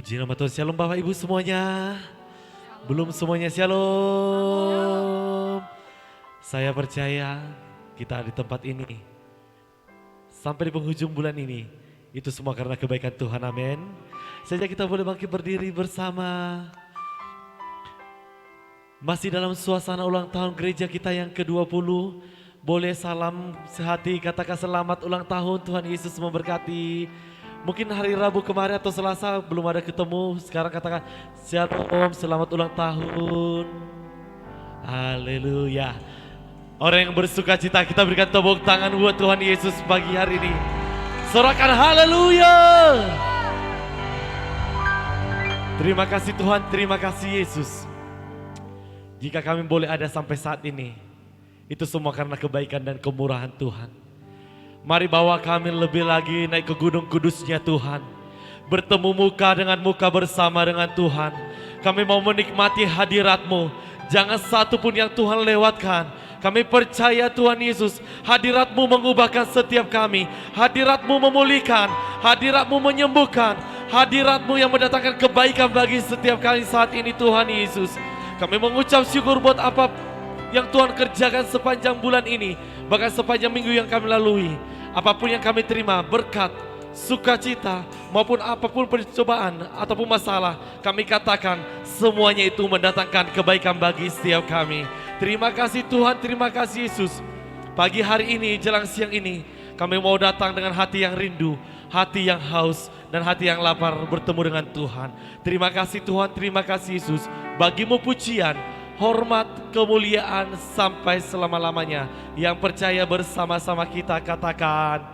Puji nama Tuhan. Shalom Bapak Ibu semuanya. Belum semuanya shalom. Saya percaya kita di tempat ini sampai di penghujung bulan ini itu semua karena kebaikan Tuhan, amin. Saja kita boleh bangkit berdiri bersama. Masih dalam suasana ulang tahun gereja kita yang ke-20. Boleh salam sehati, katakan selamat ulang tahun, Tuhan Yesus memberkati. Mungkin hari Rabu kemarin atau Selasa belum ada ketemu, sekarang katakan shalom, selamat ulang tahun. Haleluya. Orang yang bersuka cita, kita berikan tepuk tangan buat Tuhan Yesus pagi hari ini. Sorakan haleluya. Terima kasih Tuhan, terima kasih Yesus. Jika kami boleh ada sampai saat ini, itu semua karena kebaikan dan kemurahan Tuhan. Mari bawa kami lebih lagi naik ke gunung kudusnya Tuhan. Bertemu muka dengan muka bersama dengan Tuhan. Kami mau menikmati hadirat-Mu. Jangan satu pun yang Tuhan lewatkan. Kami percaya Tuhan Yesus, hadirat-Mu mengubahkan setiap kami. Hadirat-Mu memulihkan, hadirat-Mu menyembuhkan. Hadirat-Mu yang mendatangkan kebaikan bagi setiap kami saat ini Tuhan Yesus. Kami mengucap syukur buat apa yang Tuhan kerjakan sepanjang bulan ini. Bahkan sepanjang minggu yang kami lalui. Apapun yang kami terima, berkat, sukacita, maupun apapun percobaan ataupun masalah, kami katakan semuanya itu mendatangkan kebaikan bagi setiap kami. Terima kasih Tuhan, terima kasih Yesus. Pagi hari ini, jelang siang ini, kami mau datang dengan hati yang rindu, hati yang haus, dan hati yang lapar bertemu dengan Tuhan. Terima kasih Tuhan, terima kasih Yesus. Bagimu pujian, hormat, kemuliaan sampai selama-lamanya. Yang percaya bersama-sama kita katakan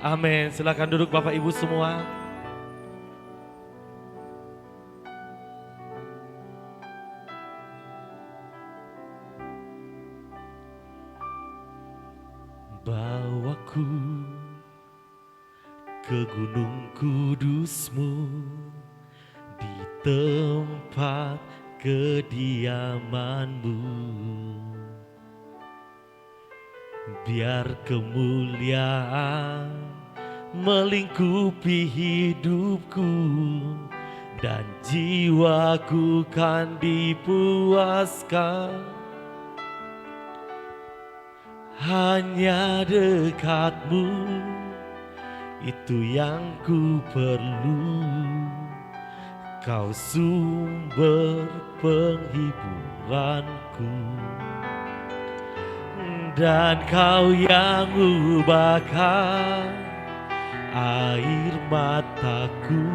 amin. Silakan duduk Bapak Ibu semua. Bawaku ke gunung kudus-Mu, di tempat kediaman-Mu, biar kemuliaan melingkupi hidupku dan jiwaku kan dipuaskan. Hanya dekat-Mu, itu yang ku perlu. Kau sumber penghiburanku, dan Kau yang ubahkan air mataku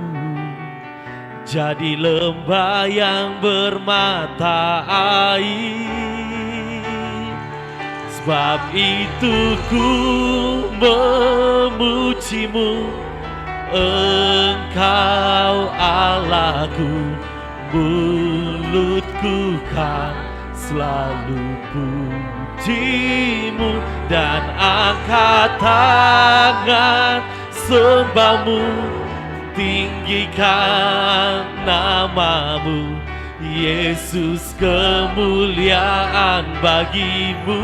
jadi lembah yang bermata air. Sebab itu ku memuji-Mu, Engkau Allahku, mulutku kan selalu puji-Mu dan angkat tangan sembah-Mu, tinggikan nama-Mu, Yesus, kemuliaan bagi-Mu.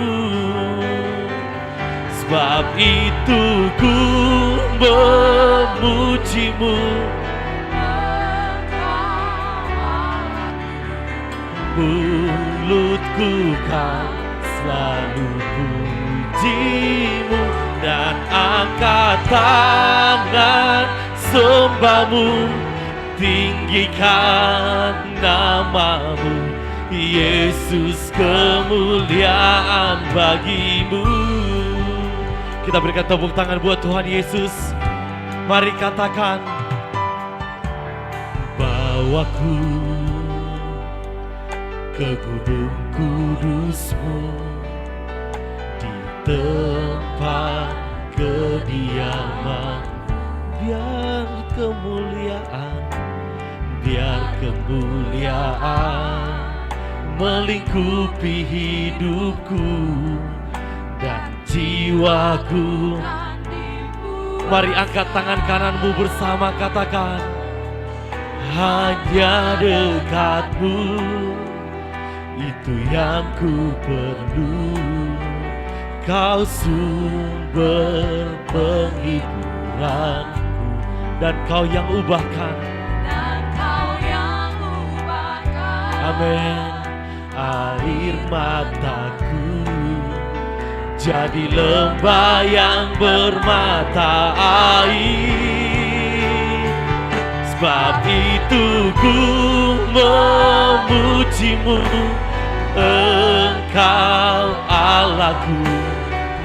Sebab itu ku memuji-Mu, mulutku kan selalu puji-Mu dan angkat tangan sembah-Mu, tinggikan nama-Mu, Yesus, kemuliaan bagi-Mu. Kita berikan tepuk tangan buat Tuhan Yesus. Mari katakan, bawaku ke gunung kudus-Mu, di tempat kediaman, biar kemuliaan melingkupi hidupku dan jiwaku. Mari angkat tangan kananmu bersama, katakan, hanya dekat-Mu, itu yang ku perlu. Kau sumber penghiburanku, dan Kau yang ubahkan amin. Air mataku jadi lembah yang bermata air. Sebab itu ku memujimu, Engkau Allahku.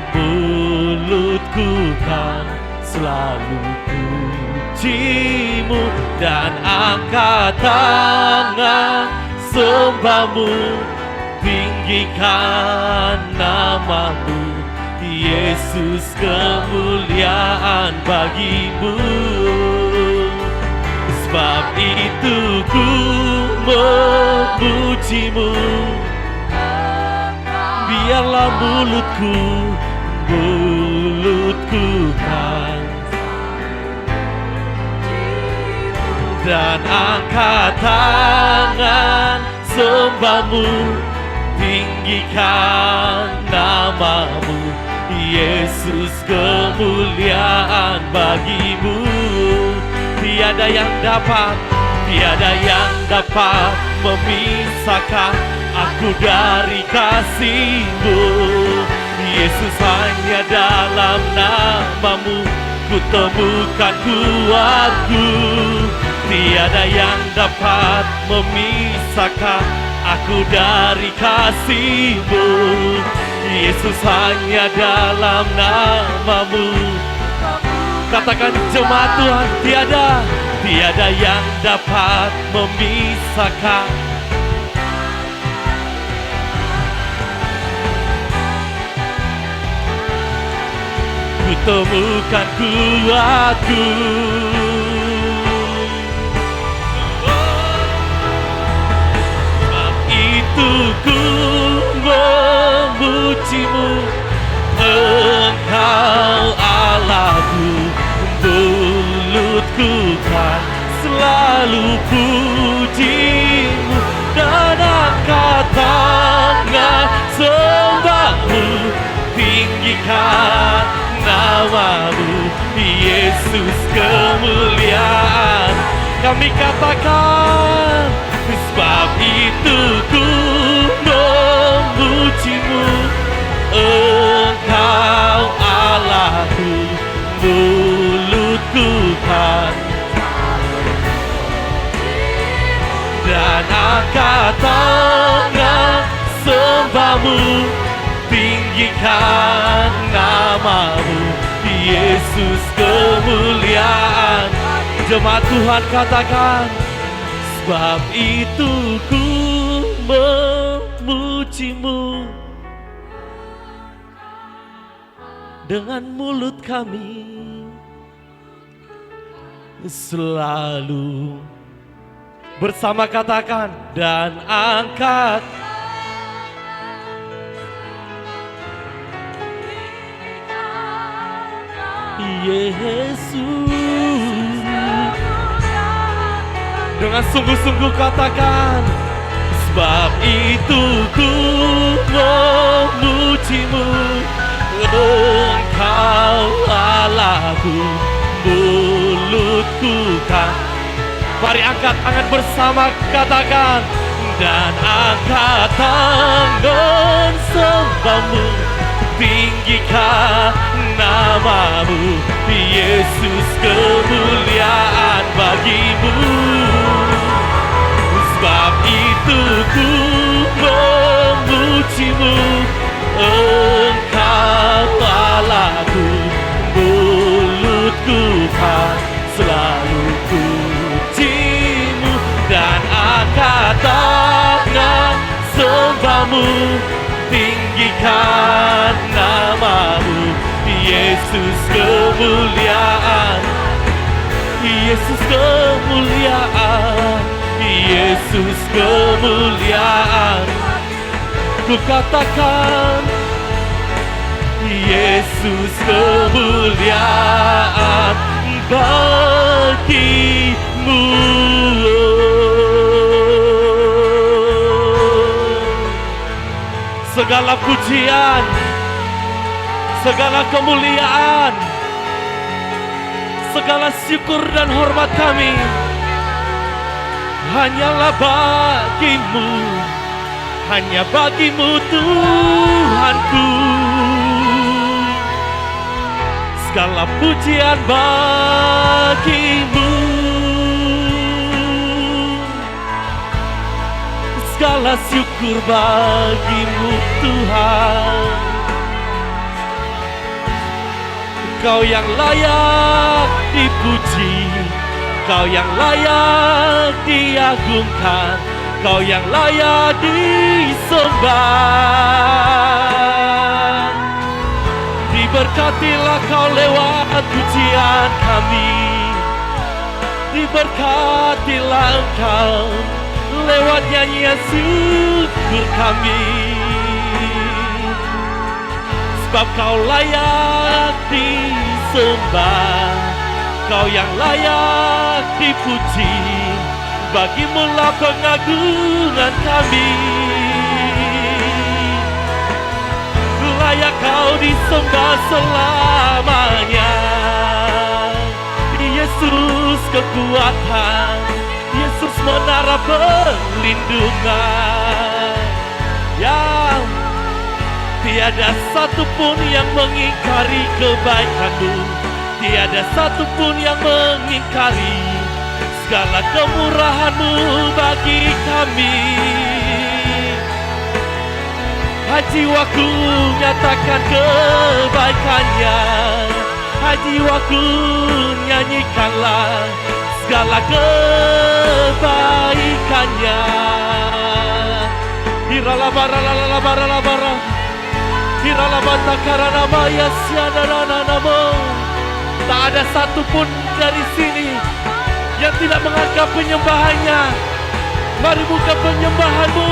Mulutku kan selalu pujimu, dan angkat tangan sembahmu, tinggikan namamu, Yesus, kemuliaan bagimu. Sebab itu ku memujimu, biarlah mulutku kan, dan angkat tangan sembahmu, tinggikan namamu, Yesus, kemuliaan bagimu. Tiada yang dapat memisahkan aku dari kasih-Mu. Yesus, hanya dalam namamu ku temukan kuatku. Tiada yang dapat memisahkan aku dari kasih-Mu. Yesus, hanya dalam namamu. Katakan jemaat Tuhan, tiada yang dapat memisahkan. Ku temukan kuatku. Sebab itu ku memujimu, Engkau Allahku. Mulutku kan selalu pujimu, dan angkat tangan sembahmu, tinggikan namamu, Yesus, kemuliaan. Kami katakan, sebab itu ku memujimu, Engkau Allahku. Mulutku kan, dan angkat tangan sembahmu, tinggikan namamu, Yesus, kemuliaan. Jemaat Tuhan katakan, sebab itu ku memujimu, dengan mulut kami selalu bersama katakan, dan angkat Yesus. Dengan sungguh-sungguh katakan, sebab itu ku memujimu, Engkau Allahku. Mulutku kan, mari angkat tangan bersama katakan, dan angkat tangan sembahmu, tinggikan namamu, Yesus, kemuliaan bagimu. Sebab itu ku memujimu, Engkau Allahku. Mulutku kan selalu pujimu, dan angkat tangan sembahmu, tinggikan namamu, Yesus, kemuliaan. Yesus, kemuliaan. Yesus, kemuliaan. Ku katakan, Yesus, kemuliaan bagimu. Segala pujian, segala kemuliaan, segala syukur dan hormat kami hanyalah bagimu, hanya bagimu Tuhanku. Segala pujian bagimu, segala syukur bagimu Tuhan. Kau yang layak dipuji, Kau yang layak diagungkan, Kau yang layak disembah. Diberkatilah Kau lewat pujian kami, diberkatilah Engkau lewat nyanyian syukur kami. Sebab Kau layak disembah, Kau yang layak dipuji, bagimulah pengagungan kami. Layak Kau disembah selamanya. Yesus kekuatan, Yesus menara perlindungan. Ya, tiada satupun yang mengingkari kebaikan-Mu, tiada satupun yang mengingkari segala kemurahan-Mu bagi kami. Jiwaku nyatakan kebaikan-Nya, jiwaku nyanyikanlah segala kebaikan-Nya. Hiralabaralabaralabara, hiralabantakarana sianananamo. Tak ada satupun dari sini yang tidak mengangkat penyembahannya. Mari buka penyembahanmu.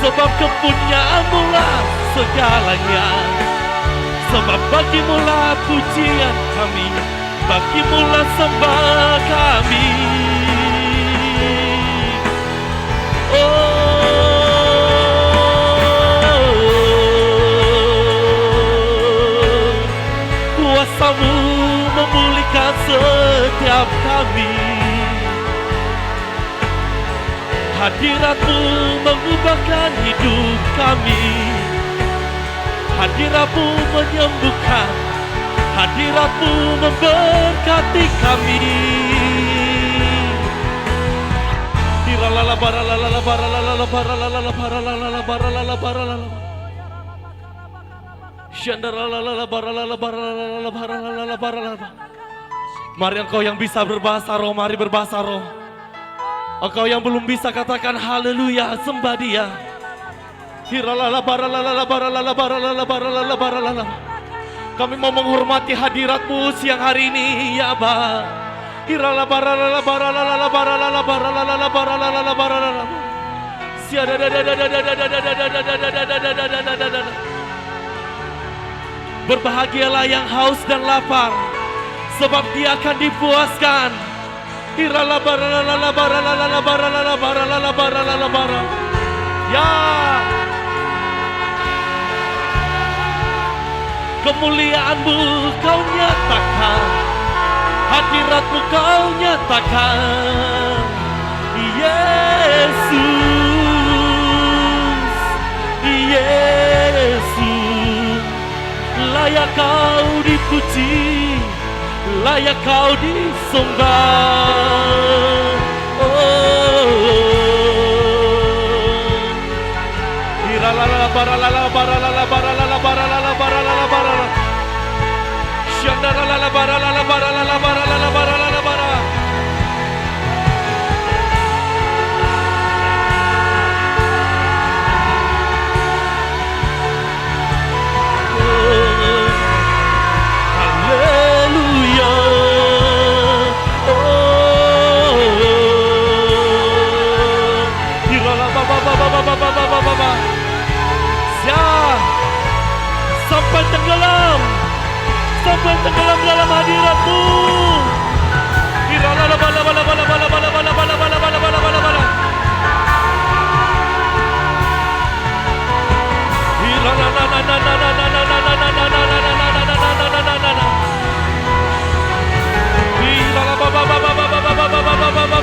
Sebab kepunyaan-Mu lah segalanya, sebab bagimu-lah pujian kami, bagimu-lah sembah kami. Kuasa-Mu memulihkan setiap kami, hadirat-Mu mengubahkan hidup kami, hadirat-Mu menyembuhkan, hadirat-Mu memberkati kami. Mari engkau yang bisa berbahasa roh, mari berbahasa roh. Engkau yang belum bisa katakan haleluya, sembah Dia. Kami mau menghormati hadirat-Mu siang hari ini ya Bapa. Berbahagialah yang haus dan lapar, sebab dia akan dipuaskan. Ya, kemuliaan-Mu Kau nyatakan, hadirat-Mu Kau nyatakan. Yesus, Yesus, layak Kau dipuji, layak Kau disembah. Sampai tenggelam, sampai tenggelam dalam hadirat-Mu.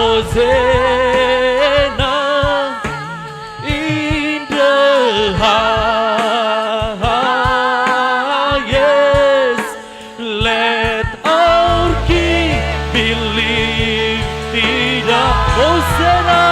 Hosanna in the highest. Let our King be lifted up. Hosanna.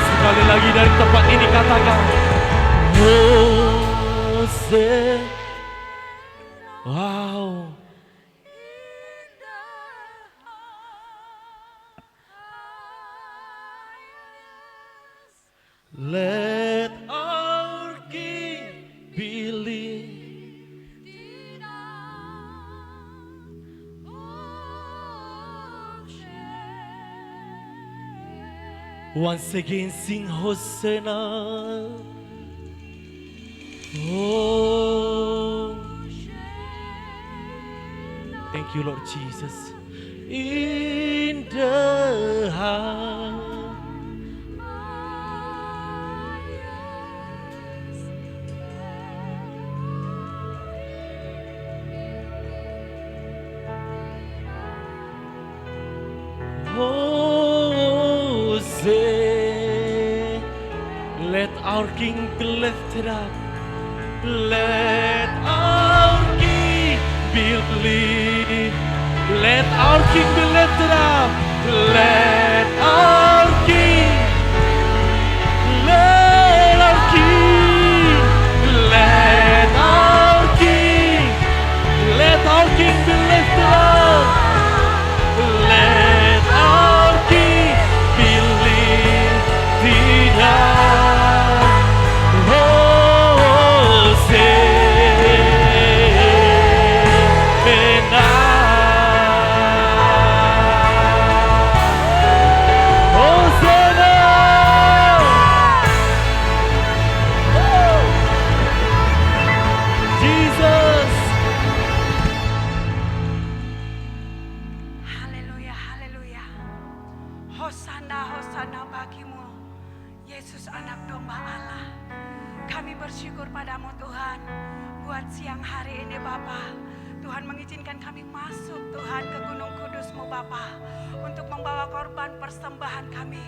Sekali lagi dari tempat ini katakan Hosanna. Wow. Let our King be lifted up. Once again sing Hosanna. Oh, thank you Lord Jesus. In the Hosanna. Let our King be lifted up. Let our King be lifted. Let our King be lifted up. Let our King. Let our King. Let our King. Let our King be lifted up. Let our King be lifted up. Hosana, Hosana bagimu, Yesus anak domba Allah. Kami bersyukur padamu Tuhan, buat siang hari ini Bapa. Tuhan mengizinkan kami masuk Tuhan ke Gunung Kudus-Mu Bapa, untuk membawa korban persembahan kami,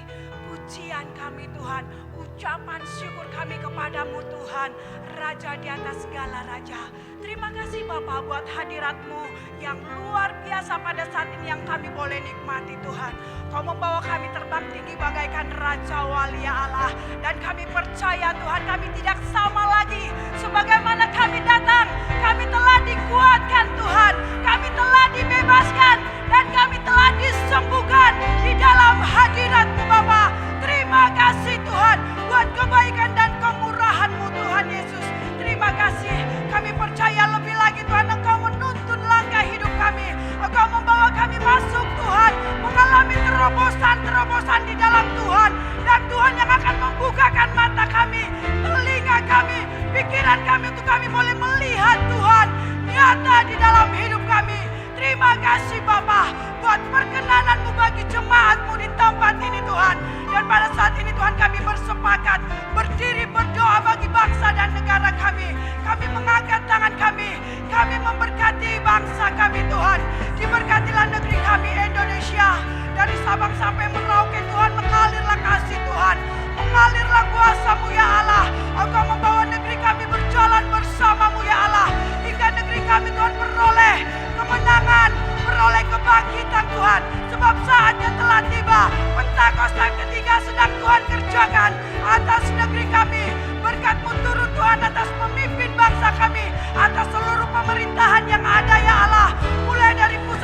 pujian kami Tuhan, ucapan syukur kami kepadamu Tuhan, Raja di atas segala Raja. Terima kasih Bapa buat hadirat-Mu yang luar biasa pada saat ini yang kami boleh nikmati Tuhan. Kau membawa kami terbang tinggi bagaikan Raja Walia Allah. Dan kami percaya Tuhan kami tidak sama lagi. Sebagaimana kami datang, kami telah dikuatkan Tuhan. Kami telah dibebaskan dan kami telah disembuhkan di dalam hadirat-Mu Bapa. Terima kasih Tuhan buat kebaikan dan kemurahan-Mu Tuhan Yesus. Terima kasih, kami percaya lebih lagi Tuhan Engkau menuntun langkah hidup kami. Engkau membawa kami masuk Tuhan, mengalami terobosan-terobosan di dalam Tuhan. Dan Tuhan yang akan membukakan mata kami, telinga kami, pikiran kami untuk kami boleh melihat Tuhan nyata di dalam hidup kami. Terima kasih Bapa buat perkenanan-Mu bagi jemaat-Mu di tempat ini Tuhan. Dan pada saat ini Tuhan kami bersepakat berdiri berdoa bagi bangsa dan negara kami. Kami mengangkat tangan kami memberkati bangsa kami Tuhan. Diberkatilah negeri kami Indonesia. Dari Sabang sampai Merauke Tuhan, mengalirlah kasih Tuhan. Mengalirlah kuasa-Mu ya Allah. Engkau membawa negeri kami berjalan bersama-Mu ya Allah. Hingga negeri kami Tuhan beroleh kemenangan, beroleh kebangkitan Tuhan. Sebab saatnya telah tiba. Pentakosta ketiga sedang Tuhan kerjakan atas negeri kami. Berkat-Mu turun Tuhan atas pemimpin bangsa kami, atas seluruh pemerintahan yang ada ya Allah. Mulai dari pusat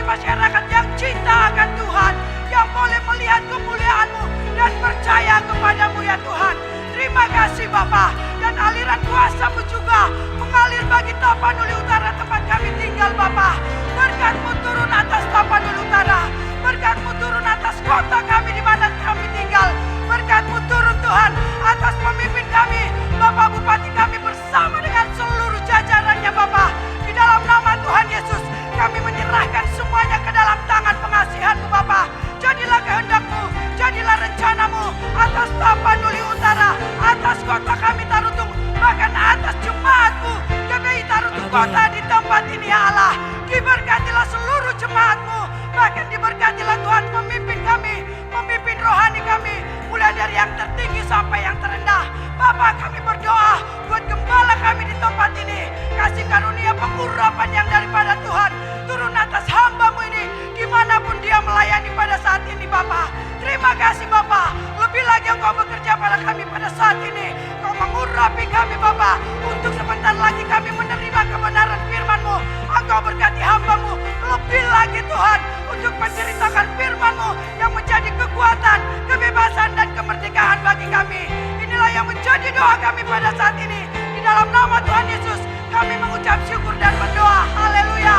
masyarakat yang cinta akan Tuhan, yang boleh melihat kemuliaan-Mu dan percaya kepadamu ya Tuhan. Terima kasih Bapa, dan aliran kuasa-Mu juga mengalir bagi Tapanuli Utara tempat kami tinggal Bapa. Berkat-Mu turun atas Tapanuli Utara, berkat-Mu turun atas kota kami di mana kami tinggal. Berkat-Mu turun Tuhan atas pemimpin kami, Bapak Bupati kami bersama dengan seluruh jajarannya Bapak. Di dalam nama Tuhan Yesus, kami menyerahkan semuanya ke dalam tangan pengasihan-Mu Bapak. Jadilah kehendak-Mu, jadilah rencana-Mu atas Tapanuli Utara, atas kota kami Tarutung, bahkan atas jemaat-Mu GBI Tarutung Kota di tempat ini ya Allah. Diberkatilah seluruh jemaat-Mu, bahkan diberkatilah Tuhan pemimpin kami, pemimpin rohani kami, mulai dari yang tertinggi sampai yang terendah. Bapak, kami berdoa buat gembala kami di tempat ini. Kasih karunia pengurapan yang daripada Tuhan turun atas hamba-Mu ini, dimanapun dia melayani pada saat ini Bapak. Terima kasih Bapak, lebih lagi Engkau bekerja pada kami pada saat ini. Engkau mengurapi kami Bapak, untuk sebentar lagi kami menerima kebenaran firman-Mu. Engkau berkati hamba-Mu lebih lagi Tuhan, untuk menceritakan firman-Mu yang menjadi kekuatan, kebebasan dan kemerdekaan bagi kami. Inilah yang menjadi doa kami pada saat ini. Di dalam nama Tuhan Yesus kami mengucap syukur dan berdoa. Haleluya.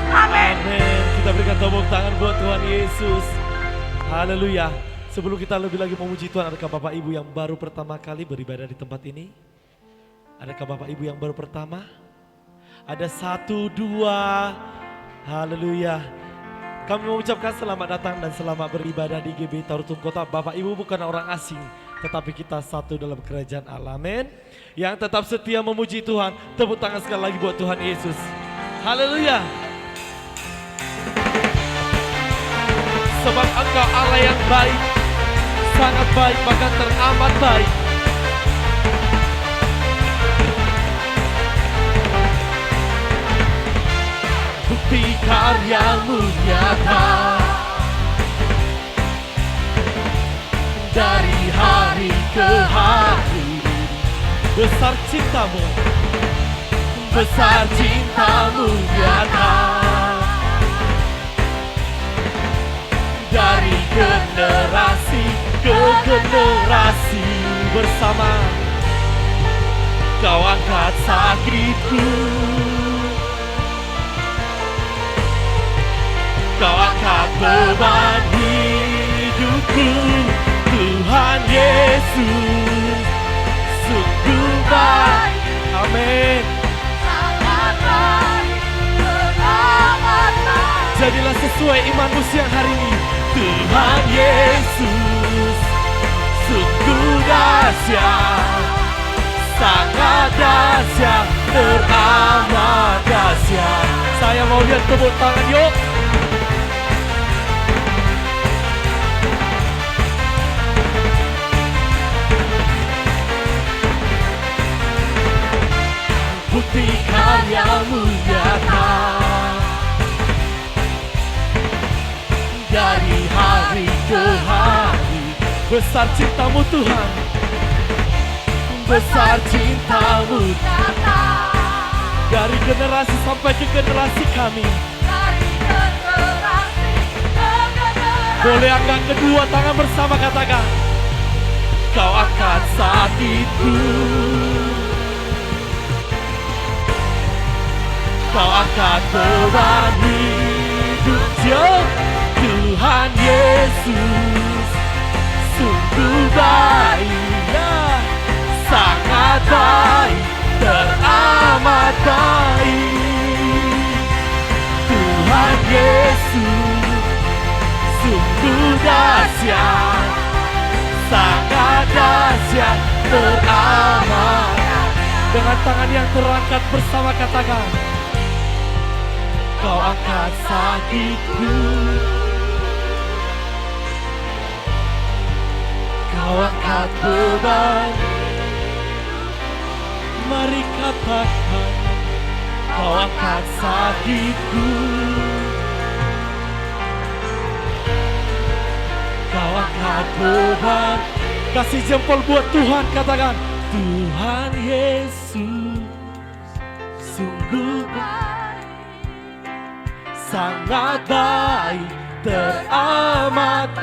Amin. Amin. Kita berikan tepuk tangan buat Tuhan Yesus. Haleluya. Sebelum kita lebih lagi memuji Tuhan, adakah Bapak Ibu yang baru pertama kali beribadah di tempat ini? Adakah Bapak Ibu yang baru pertama? Ada 1, 2. Haleluya. Kami mengucapkan selamat datang dan selamat beribadah di GBI Tarutung Kota. Bapak Ibu bukan orang asing, tetapi kita satu dalam kerajaan Allah. Amin. Yang tetap setia memuji Tuhan, tepuk tangan sekali lagi buat Tuhan Yesus. Haleluya. Sebab Engkau Allah yang baik, sangat baik, bahkan teramat baik. Bukti karya-Mu nyata, dari hari ke hari. Besar cinta-Mu, besar cinta-Mu nyata, dari generasi ke generasi. Bersama Kau angkat sakitku, Kau angkat beban hidupku. Tuhan Yesus sungguh baik. Amin. Jadilah sesuai imanmu siang hari ini. Tuhan Yesus sungguh dahsyat, sangat dahsyat, teramat dahsyat. Saya mau lihat tepuk tangan yuk. Bukti karya-Mu nyata, dari hari ke hari. Besar cinta-Mu Tuhan, besar cinta-Mu nyata, dari generasi sampai ke generasi kami. Boleh angkat kedua tangan bersama, katakan Kau angkat sakitku, Kau angkat beban hidupku. Tuhan Yesus sungguh baik, sangat baik, teramat baik. Tuhan Yesus sungguh dahsyat, sangat dahsyat, teramat. Dengan tangan yang terangkat bersama katakan Kau angkat sakitku, Kau angkat beban. Mari katakan Kau angkat sakitku, Kau angkat beban. Kasih jempol buat Tuhan, katakan Tuhan Yesus sungguh baik, sangat baik, teramat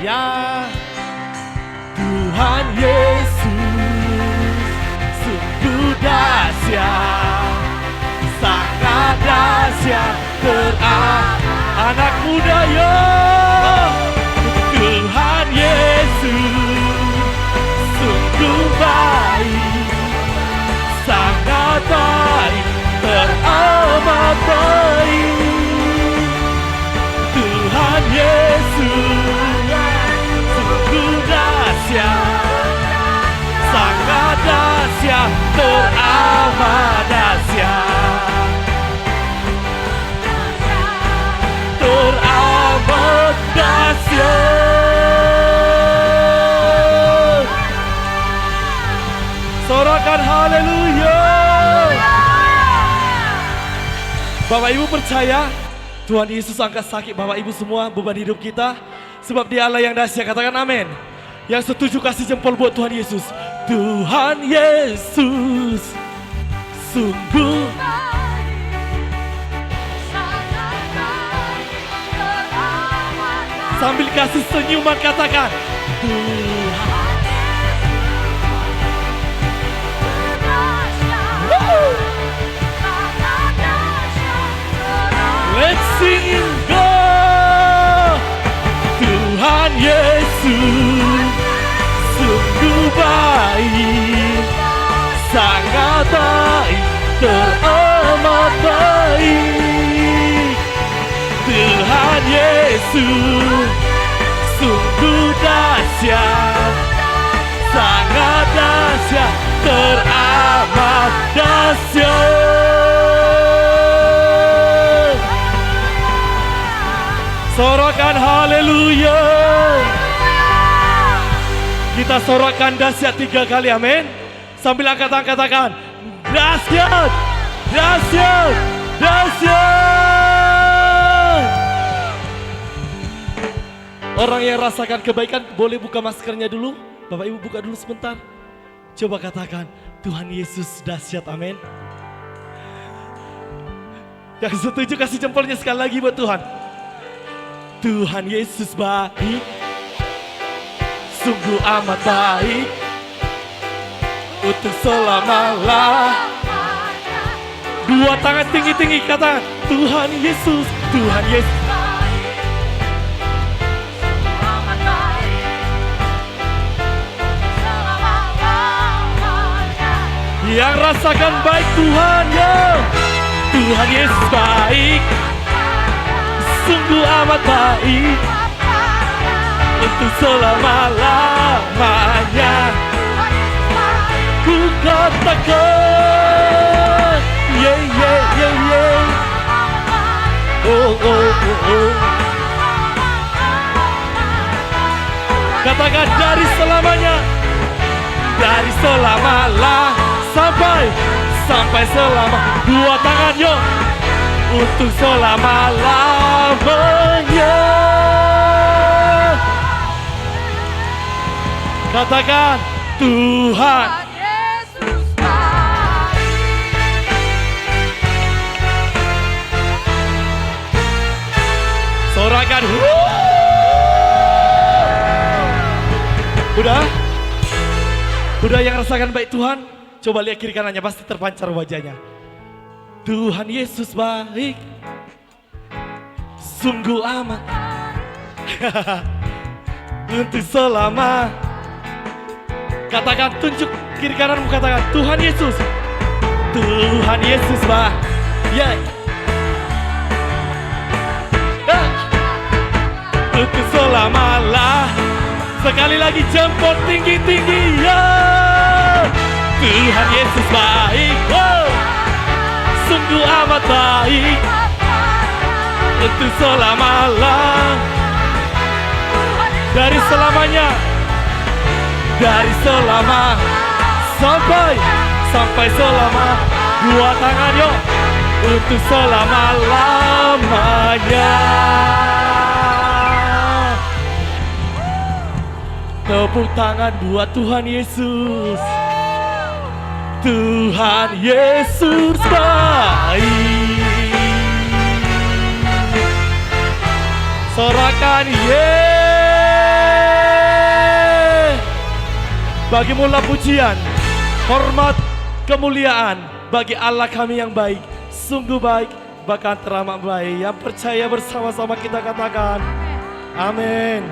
ya. Tuhan Yesus sungguh dahsyat, sangat dahsyat, teramat. Anak muda yo, Tuhan Yesus sungguh baik, sangat baik, teramat baik. Tuhan Yesus sungguh dahsyat, sangat dahsyat, teramat dahsyat, teramat dahsyat. Sorakan haleluya. Bapak Ibu percaya Tuhan Yesus angkat sakit Bapak Ibu semua beban hidup kita, sebab Dia Allah yang dahsyat. Katakan amin. Yang setuju kasih jempol buat Tuhan Yesus. Tuhan Yesus sungguh sambil kasih senyuman katakan Tuhan. Let's sing go. Tuhan Yesus sungguh baik, sangat baik, teramat baik. Tuhan Yesus sungguh dahsyat, sangat dahsyat, teramat dahsyat. Sorakan haleluya. Kita sorakan dahsyat 3 kali, amin. Sambil angkat tangan katakan dahsyat, dahsyat, dahsyat. Orang yang rasakan kebaikan boleh buka maskernya dulu. Bapak Ibu buka dulu sebentar. Coba katakan Tuhan Yesus dahsyat, amin. Yang setuju kasih jempolnya sekali lagi buat Tuhan. Tuhan Yesus baik, sungguh amat baik, untuk selama-lamanya. Dua tangan tinggi-tinggi kata Tuhan Yesus, Tuhan Yesus baik, sungguh amat baik, selama-lamanya. Yang rasakan baik Tuhan ya, Tuhan Yesus baik, sungguh amat baik, untuk selama-lamanya. Ku katakan yeah, yeah, yeah, yeah. Oh, oh, oh, oh. Katakan dari selamanya, dari selama-lamanya, sampai selama. Dua tangan yuk, untuk selama-lamanya. Katakan Tuhan Yesus baik. Sorakan. Udah yang rasakan baik Tuhan, coba lihat kiri kanannya, pasti terpancar wajahnya. Tuhan Yesus baik, sungguh amat untuk selama. Katakan, tunjuk kiri kananmu, katakan Tuhan Yesus, Tuhan Yesus baik, yeah. Untuk selama-lamanya. Sekali lagi jempol tinggi-tinggi ya. Tuhan Yesus baik, oh, sungguh amat baik, untuk selama-lamanya. Dari selamanya, dari selama sampai selama. Dua tangan yuk, untuk selama-lamanya. Tepuk tangan buat Tuhan Yesus. Tuhan Yesus baik. Sorakan Bagimu-lah pujian, hormat, kemuliaan bagi Allah kami yang baik, sungguh baik, bahkan teramat baik. Yang percaya bersama-sama kita katakan amin.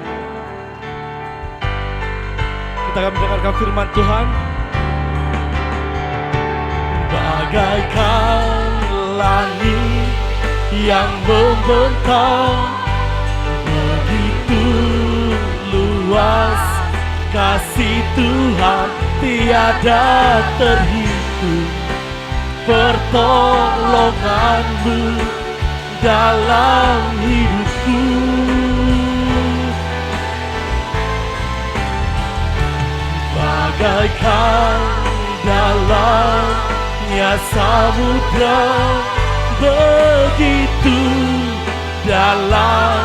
Kita akan mendengarkan firman Tuhan. Bagaikan langit yang membentang, begitu luas kasih Tuhan tiada terhitung. Pertolonganmu dalam hidupku, bagaikan dalamnya samudra, begitu dalam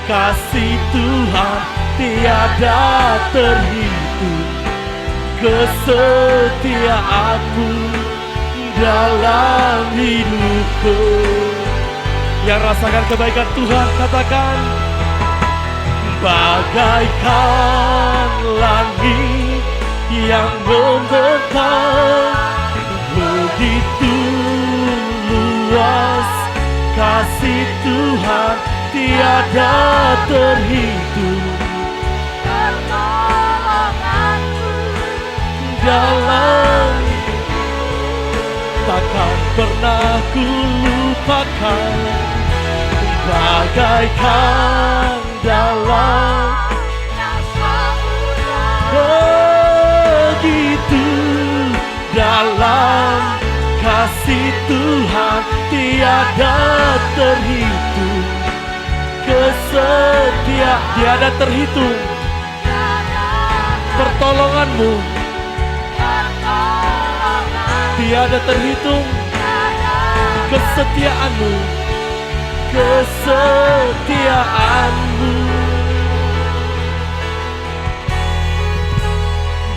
kasih Tuhan tiada terhitung. Kesetiaanmu dalam hidupku. Yang rasakan kebaikan Tuhan katakan, bagaikan langit yang membentang, begitu luas kasih Tuhan tiada terhitung. Pertolonganmu dalam, takkan pernah ku lupakan. Bagaikan dalam samudra, begitu dalam kasih Tuhan tiada terhitung. Tiada terhitung. Pertolonganmu tiada terhitung. Kesetiaanmu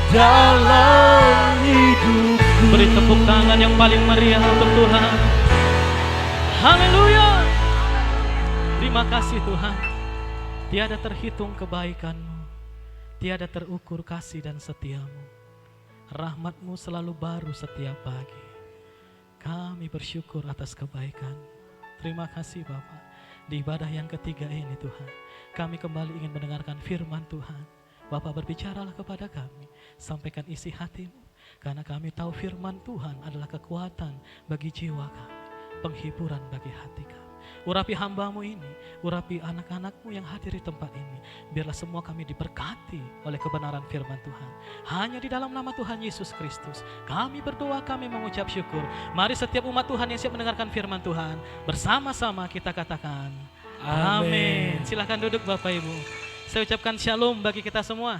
dalam hidupku. Beri tepuk tangan yang paling meriah untuk Tuhan. Haleluya. Terima kasih Tuhan. Tiada terhitung kebaikan-Mu, tiada terukur kasih dan setia-Mu. Rahmat-Mu selalu baru setiap pagi. Kami bersyukur atas kebaikan. Terima kasih Bapa. Di ibadah yang ketiga ini Tuhan, kami kembali ingin mendengarkan firman Tuhan. Bapa, berbicaralah kepada kami, sampaikan isi hati-Mu, karena kami tahu firman Tuhan adalah kekuatan bagi jiwa kami, penghiburan bagi hati kami. Urapi hamba-Mu ini, urapi anak-anak-Mu yang hadir di tempat ini. Biarlah semua kami diberkati oleh kebenaran firman Tuhan. Hanya di dalam nama Tuhan Yesus Kristus kami berdoa, kami mengucap syukur. Mari setiap umat Tuhan yang siap mendengarkan firman Tuhan, bersama-sama kita katakan amin. Silahkan duduk Bapak Ibu. Saya ucapkan shalom bagi kita semua.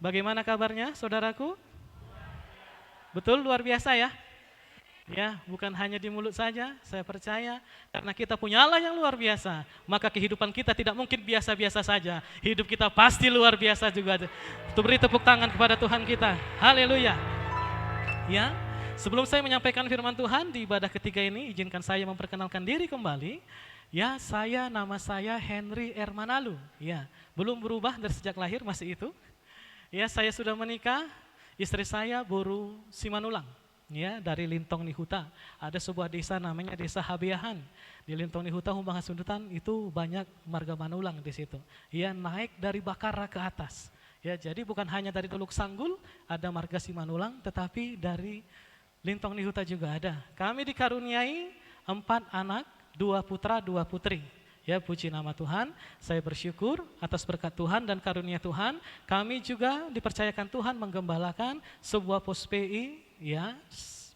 Bagaimana kabarnya saudaraku? Betul, luar biasa ya? Ya, bukan hanya di mulut saja, saya percaya karena kita punya Allah yang luar biasa, maka kehidupan kita tidak mungkin biasa-biasa saja. Hidup kita pasti luar biasa juga. Beri tepuk tangan kepada Tuhan kita. Haleluya. Ya, sebelum saya menyampaikan firman Tuhan di ibadah ketiga ini, izinkan saya memperkenalkan diri kembali. Ya, nama saya Henry Ermanalu. Ya, belum berubah dari sejak lahir, masih itu. Ya, saya sudah menikah, istri saya Boru Simanulang. Ya, dari Lintong Nihuta. Ada sebuah desa namanya Desa Habiahan. Di Lintong Nihuta, Humbang Hasundutan itu banyak marga Manulang di situ. Ya, naik dari Bakara ke atas. Ya, jadi bukan hanya dari Teluk Sanggul ada marga Simanulang, tetapi dari Lintong Nihuta juga ada. Kami dikaruniai 4 anak, 2 putra, 2 putri. Ya, puji nama Tuhan, saya bersyukur atas berkat Tuhan dan karunia Tuhan. Kami juga dipercayakan Tuhan menggembalakan sebuah pos PI, ya,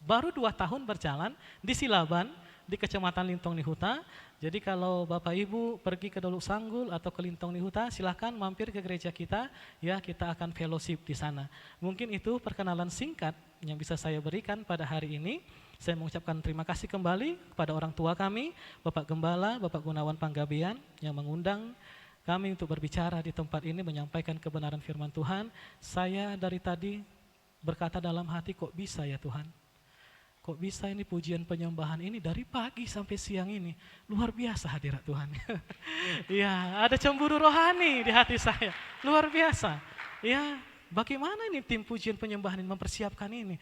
baru 2 tahun berjalan di Silaban, di Kecamatan Lintong Nihuta. Jadi kalau Bapak Ibu pergi ke Teluk Sanggul atau ke Lintong Nihuta, silahkan mampir ke gereja kita, ya, kita akan fellowship di sana. Mungkin itu perkenalan singkat yang bisa saya berikan pada hari ini. Saya mengucapkan terima kasih kembali kepada orang tua kami, Bapak Gembala, Bapak Gunawan Panggabean yang mengundang kami untuk berbicara di tempat ini, menyampaikan kebenaran firman Tuhan. Saya dari tadi berkata dalam hati, kok bisa ya Tuhan? Kok bisa ini pujian penyembahan ini dari pagi sampai siang ini? Luar biasa hadirat Tuhan. Ya, ada cemburu rohani di hati saya. Luar biasa. Ya, bagaimana ini tim pujian penyembahan ini mempersiapkan ini?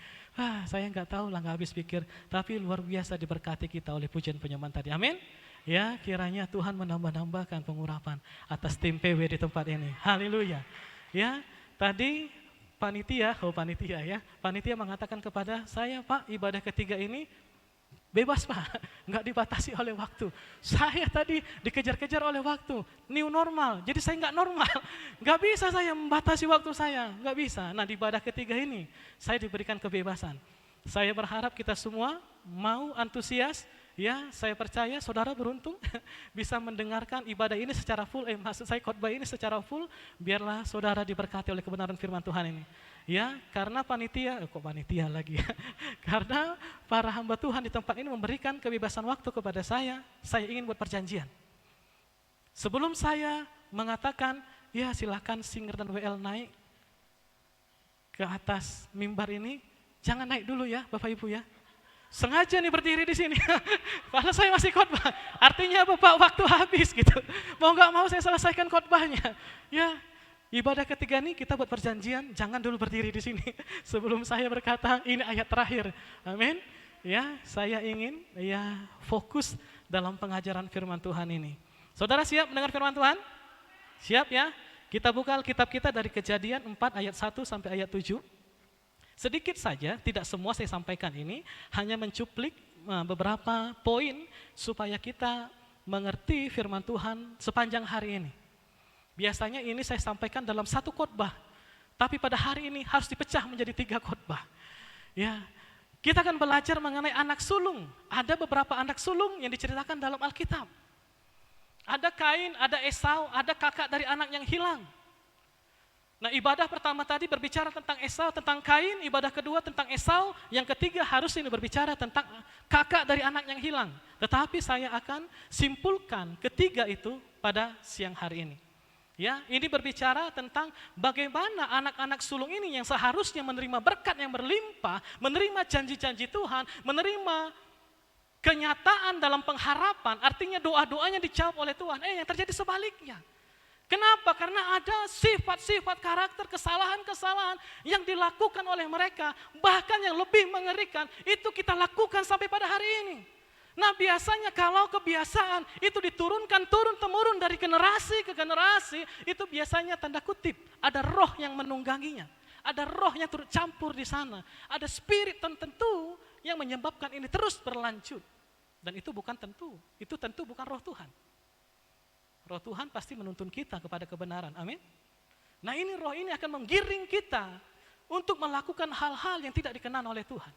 Saya nggak tahu lah, nggak habis pikir. Tapi luar biasa diberkati kita oleh pujian penyembahan tadi. Amin. Ya, kiranya Tuhan menambah-nambahkan pengurapan atas tim PW di tempat ini. Haleluya. Ya, tadi panitia mengatakan kepada saya, Pak, ibadah ketiga ini bebas Pak, nggak dibatasi oleh waktu. Saya tadi dikejar-kejar oleh waktu, new normal, jadi saya nggak normal, nggak bisa saya membatasi waktu saya, nggak bisa. Nah, di ibadah ketiga ini saya diberikan kebebasan. Saya berharap kita semua mau antusias. Ya, saya percaya saudara beruntung bisa mendengarkan ibadah ini secara full, maksud saya khotbah ini secara full, biarlah saudara diberkati oleh kebenaran firman Tuhan ini. Ya, karena panitia lagi ya. Karena para hamba Tuhan di tempat ini memberikan kebebasan waktu kepada saya ingin buat perjanjian. Sebelum saya mengatakan, ya silakan singer dan WL naik ke atas mimbar ini, jangan naik dulu ya Bapak Ibu ya. Sengaja nih berdiri di sini, padahal saya masih khotbah. Artinya Bapak waktu habis gitu. Mau nggak mau saya selesaikan khotbahnya. Ya, ibadah ketiga nih kita buat perjanjian, jangan dulu berdiri di sini. Sebelum saya berkata ini ayat terakhir, amin. Ya, saya ingin fokus dalam pengajaran firman Tuhan ini. Saudara siap mendengar firman Tuhan? Siap ya? Kita buka Alkitab kita dari Kejadian 4 ayat 1 sampai ayat 7. Sedikit saja, tidak semua saya sampaikan ini, hanya mencuplik beberapa poin supaya kita mengerti firman Tuhan sepanjang hari ini. Biasanya ini saya sampaikan dalam satu khotbah, tapi pada hari ini harus dipecah menjadi 3 khotbah. Ya, kita akan belajar mengenai anak sulung. Ada beberapa anak sulung yang diceritakan dalam Alkitab. Ada Kain, ada Esau, ada kakak dari anak yang hilang. Nah, ibadah pertama tadi berbicara tentang Esau, tentang Kain, ibadah kedua tentang Esau, yang ketiga harus ini berbicara tentang kakak dari anak yang hilang. Tetapi saya akan simpulkan ketiga itu pada siang hari ini. Ya, ini berbicara tentang bagaimana anak-anak sulung ini yang seharusnya menerima berkat yang berlimpah, menerima janji-janji Tuhan, menerima kenyataan dalam pengharapan, artinya doa-doanya dijawab oleh Tuhan. Yang terjadi sebaliknya. Kenapa? Karena ada sifat-sifat karakter, kesalahan-kesalahan yang dilakukan oleh mereka, bahkan yang lebih mengerikan, itu kita lakukan sampai pada hari ini. Nah, biasanya kalau kebiasaan itu diturunkan turun-temurun dari generasi ke generasi, itu biasanya tanda kutip, ada roh yang menungganginya, ada roh yang turut campur di sana, ada spirit tertentu yang menyebabkan ini terus berlanjut. Dan itu bukan tentu bukan roh Tuhan. Roh Tuhan pasti menuntun kita kepada kebenaran, amin. Nah, ini roh ini akan menggiring kita untuk melakukan hal-hal yang tidak dikenan oleh Tuhan.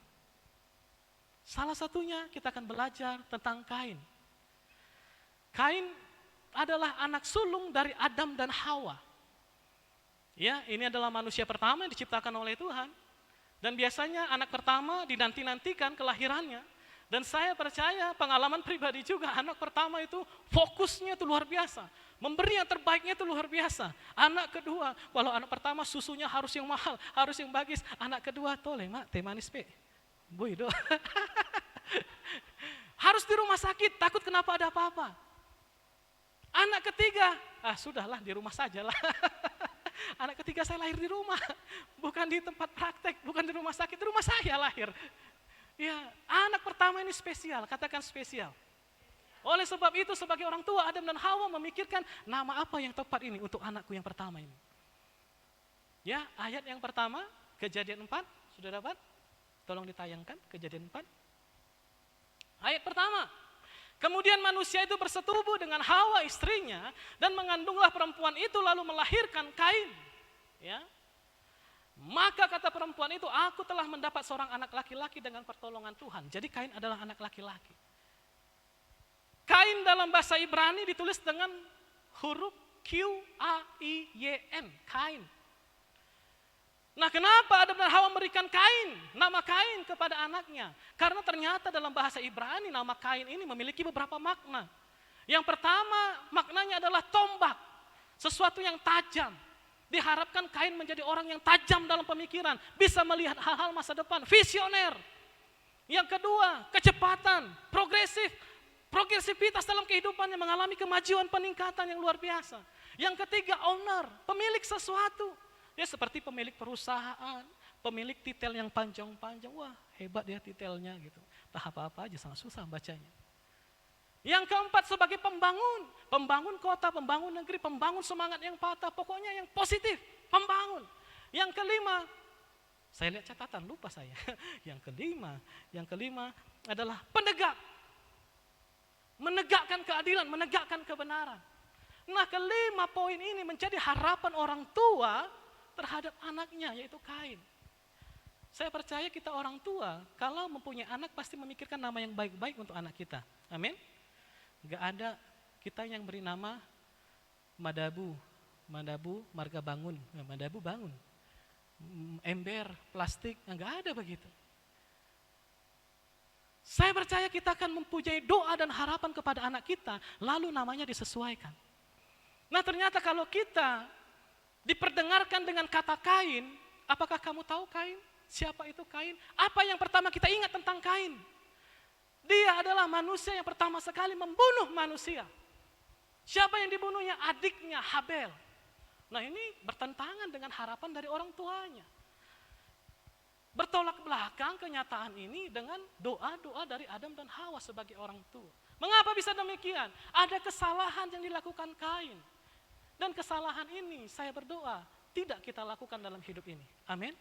Salah satunya kita akan belajar tentang Kain. Kain adalah anak sulung dari Adam dan Hawa. Ya, ini adalah manusia pertama yang diciptakan oleh Tuhan. Dan biasanya anak pertama dinanti-nantikan kelahirannya. Dan saya percaya pengalaman pribadi juga, anak pertama itu fokusnya itu luar biasa. Memberi yang terbaiknya itu luar biasa. Anak kedua, walau anak pertama susunya harus yang mahal, harus yang bagus. Anak kedua, toleh mak, teh manis pe. Boy do. Harus di rumah sakit, takut kenapa ada apa-apa. Anak ketiga, sudahlah di rumah sajalah. Anak ketiga saya lahir di rumah, bukan di tempat praktek, bukan di rumah sakit, di rumah saya lahir. Ya, anak pertama ini spesial, katakan spesial. Oleh sebab itu sebagai orang tua Adam dan Hawa memikirkan nama apa yang tepat ini untuk anakku yang pertama ini. Ya, ayat yang pertama, Kejadian 4, sudah dapat? Tolong ditayangkan, Kejadian 4. Ayat pertama, kemudian manusia itu bersetubuh dengan Hawa istrinya dan mengandunglah perempuan itu lalu melahirkan Kain. Ya. Maka kata perempuan itu, aku telah mendapat seorang anak laki-laki dengan pertolongan Tuhan. Jadi Kain adalah anak laki-laki. Kain dalam bahasa Ibrani ditulis dengan huruf Q-A-I-Y-N, Kain. Nah, kenapa Adam dan Hawa memberikan Kain, nama Kain kepada anaknya? Karena ternyata dalam bahasa Ibrani nama Kain ini memiliki beberapa makna. Yang pertama maknanya adalah tombak, sesuatu yang tajam. Diharapkan Kain menjadi orang yang tajam dalam pemikiran, bisa melihat hal-hal masa depan, visioner. Yang kedua, kecepatan, progresivitas dalam kehidupannya mengalami kemajuan peningkatan yang luar biasa. Yang ketiga, owner, pemilik sesuatu. Dia seperti pemilik perusahaan, pemilik titel yang panjang-panjang. Wah, hebat dia titelnya gitu. Tak apa-apa aja, sangat susah bacanya. Yang keempat, sebagai pembangun kota, pembangun negeri, pembangun semangat yang patah, pokoknya yang positif, pembangun. Yang kelima, saya lihat catatan, lupa saya. Yang kelima adalah penegak. Menegakkan keadilan, menegakkan kebenaran. Nah, kelima poin ini menjadi harapan orang tua terhadap anaknya, yaitu Kain. Saya percaya kita orang tua, kalau mempunyai anak pasti memikirkan nama yang baik-baik untuk anak kita. Amin. Gak ada kita yang beri nama Madabu, marga bangun, Madabu bangun. Ember, plastik, enggak ada begitu. Saya percaya kita akan mempunyai doa dan harapan kepada anak kita, lalu namanya disesuaikan. Nah, ternyata kalau kita diperdengarkan dengan kata Kain, apakah kamu tahu Kain? Siapa itu Kain? Apa yang pertama kita ingat tentang Kain? Dia adalah manusia yang pertama sekali membunuh manusia. Siapa yang dibunuhnya? Adiknya Habel. Nah, ini bertentangan dengan harapan dari orang tuanya. Bertolak belakang kenyataan ini dengan doa-doa dari Adam dan Hawa sebagai orang tua. Mengapa bisa demikian? Ada kesalahan yang dilakukan Kain. Dan kesalahan ini saya berdoa tidak kita lakukan dalam hidup ini. Amin.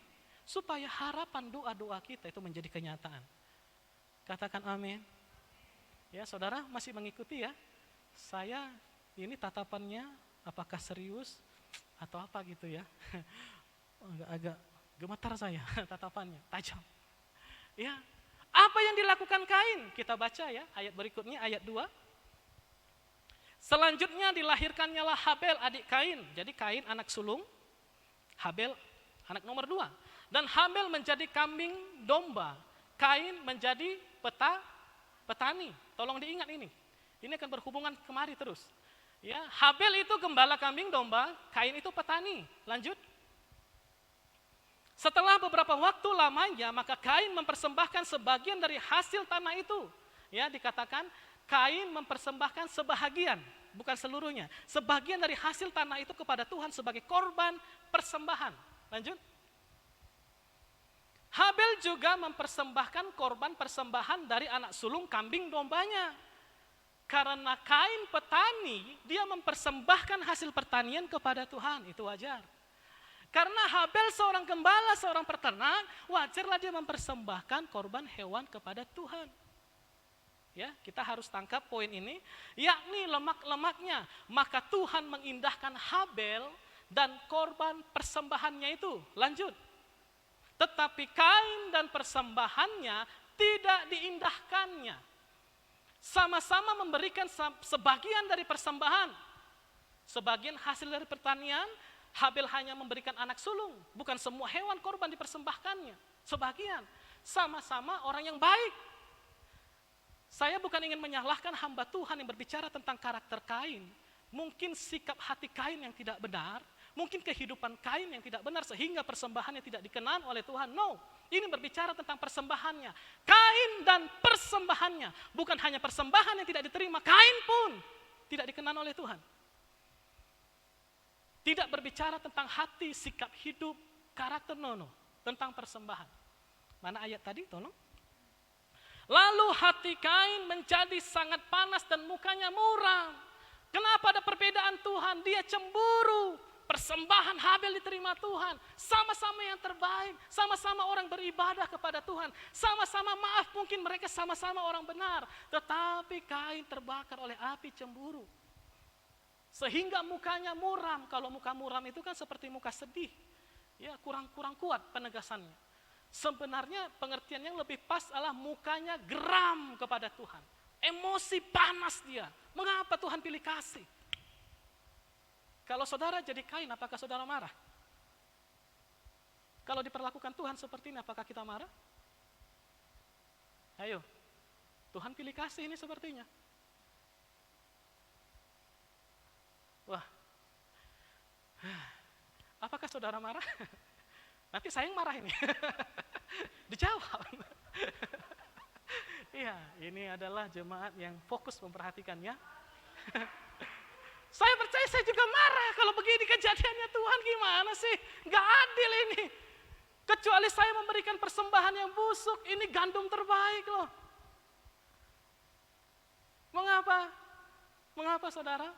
Supaya harapan doa-doa kita itu menjadi kenyataan. Katakan amin. Ya, saudara masih mengikuti ya. Saya ini tatapannya apakah serius atau apa gitu ya. Agak gemetar saya tatapannya, tajam. Ya. Apa yang dilakukan Kain? Kita baca ya, ayat berikutnya ayat 2. Selanjutnya dilahirkannya lah Habel adik Kain. Jadi Kain anak sulung, Habel anak nomor 2. Dan Habel menjadi kambing domba, Kain menjadi petani. Tolong diingat ini. Ini akan berhubungan kemari terus. Ya, Habel itu gembala kambing domba, Kain itu petani. Lanjut. Setelah beberapa waktu lamanya, maka Kain mempersembahkan sebagian dari hasil tanah itu. Ya, dikatakan Kain mempersembahkan sebahagian, bukan seluruhnya. Sebagian dari hasil tanah itu kepada Tuhan sebagai korban persembahan. Lanjut. Habel juga mempersembahkan korban persembahan dari anak sulung kambing dombanya. Karena Kain petani, dia mempersembahkan hasil pertanian kepada Tuhan, itu wajar. Karena Habel seorang gembala, seorang peternak, wajarlah dia mempersembahkan korban hewan kepada Tuhan. Ya, kita harus tangkap poin ini, yakni lemak-lemaknya. Maka Tuhan mengindahkan Habel dan korban persembahannya itu. Lanjut. Tetapi Kain dan persembahannya tidak diindahkannya. Sama-sama memberikan sebagian dari persembahan. Sebagian hasil dari pertanian, Habel hanya memberikan anak sulung, bukan semua hewan korban dipersembahkannya. Sebagian, sama-sama orang yang baik. Saya bukan ingin menyalahkan hamba Tuhan yang berbicara tentang karakter Kain. Mungkin sikap hati Kain yang tidak benar, mungkin kehidupan Kain yang tidak benar sehingga persembahannya tidak dikenan oleh Tuhan. No, ini berbicara tentang persembahannya. Kain dan persembahannya, bukan hanya persembahan yang tidak diterima, Kain pun tidak dikenan oleh Tuhan. Tidak berbicara tentang hati, sikap hidup, karakter, no. Tentang persembahan. Mana ayat tadi, tolong? Lalu hati Kain menjadi sangat panas dan mukanya muram. Kenapa ada perbedaan Tuhan? Dia cemburu. Persembahan Habel diterima Tuhan. Sama-sama yang terbaik. Sama-sama orang beribadah kepada Tuhan. Sama-sama maaf, mungkin mereka sama-sama orang benar. Tetapi Kain terbakar oleh api cemburu. Sehingga mukanya muram. Kalau muka muram itu kan seperti muka sedih. Ya, kurang kuat penegasannya. Sebenarnya pengertian yang lebih pas adalah mukanya geram kepada Tuhan. Emosi panas dia. Mengapa Tuhan pilih kasih? Kalau saudara jadi Kain, apakah saudara marah? Kalau diperlakukan Tuhan seperti ini, apakah kita marah? Ayo, Tuhan pilih kasih ini sepertinya. Wah, apakah saudara marah? Nanti saya yang marah ini. Dijawab. Iya, ini adalah jemaat yang fokus memperhatikan ya. Saya percaya saya juga marah kalau begini kejadiannya. Tuhan gimana sih? Gak adil ini. Kecuali saya memberikan persembahan yang busuk, ini gandum terbaik loh. Mengapa? Mengapa saudara?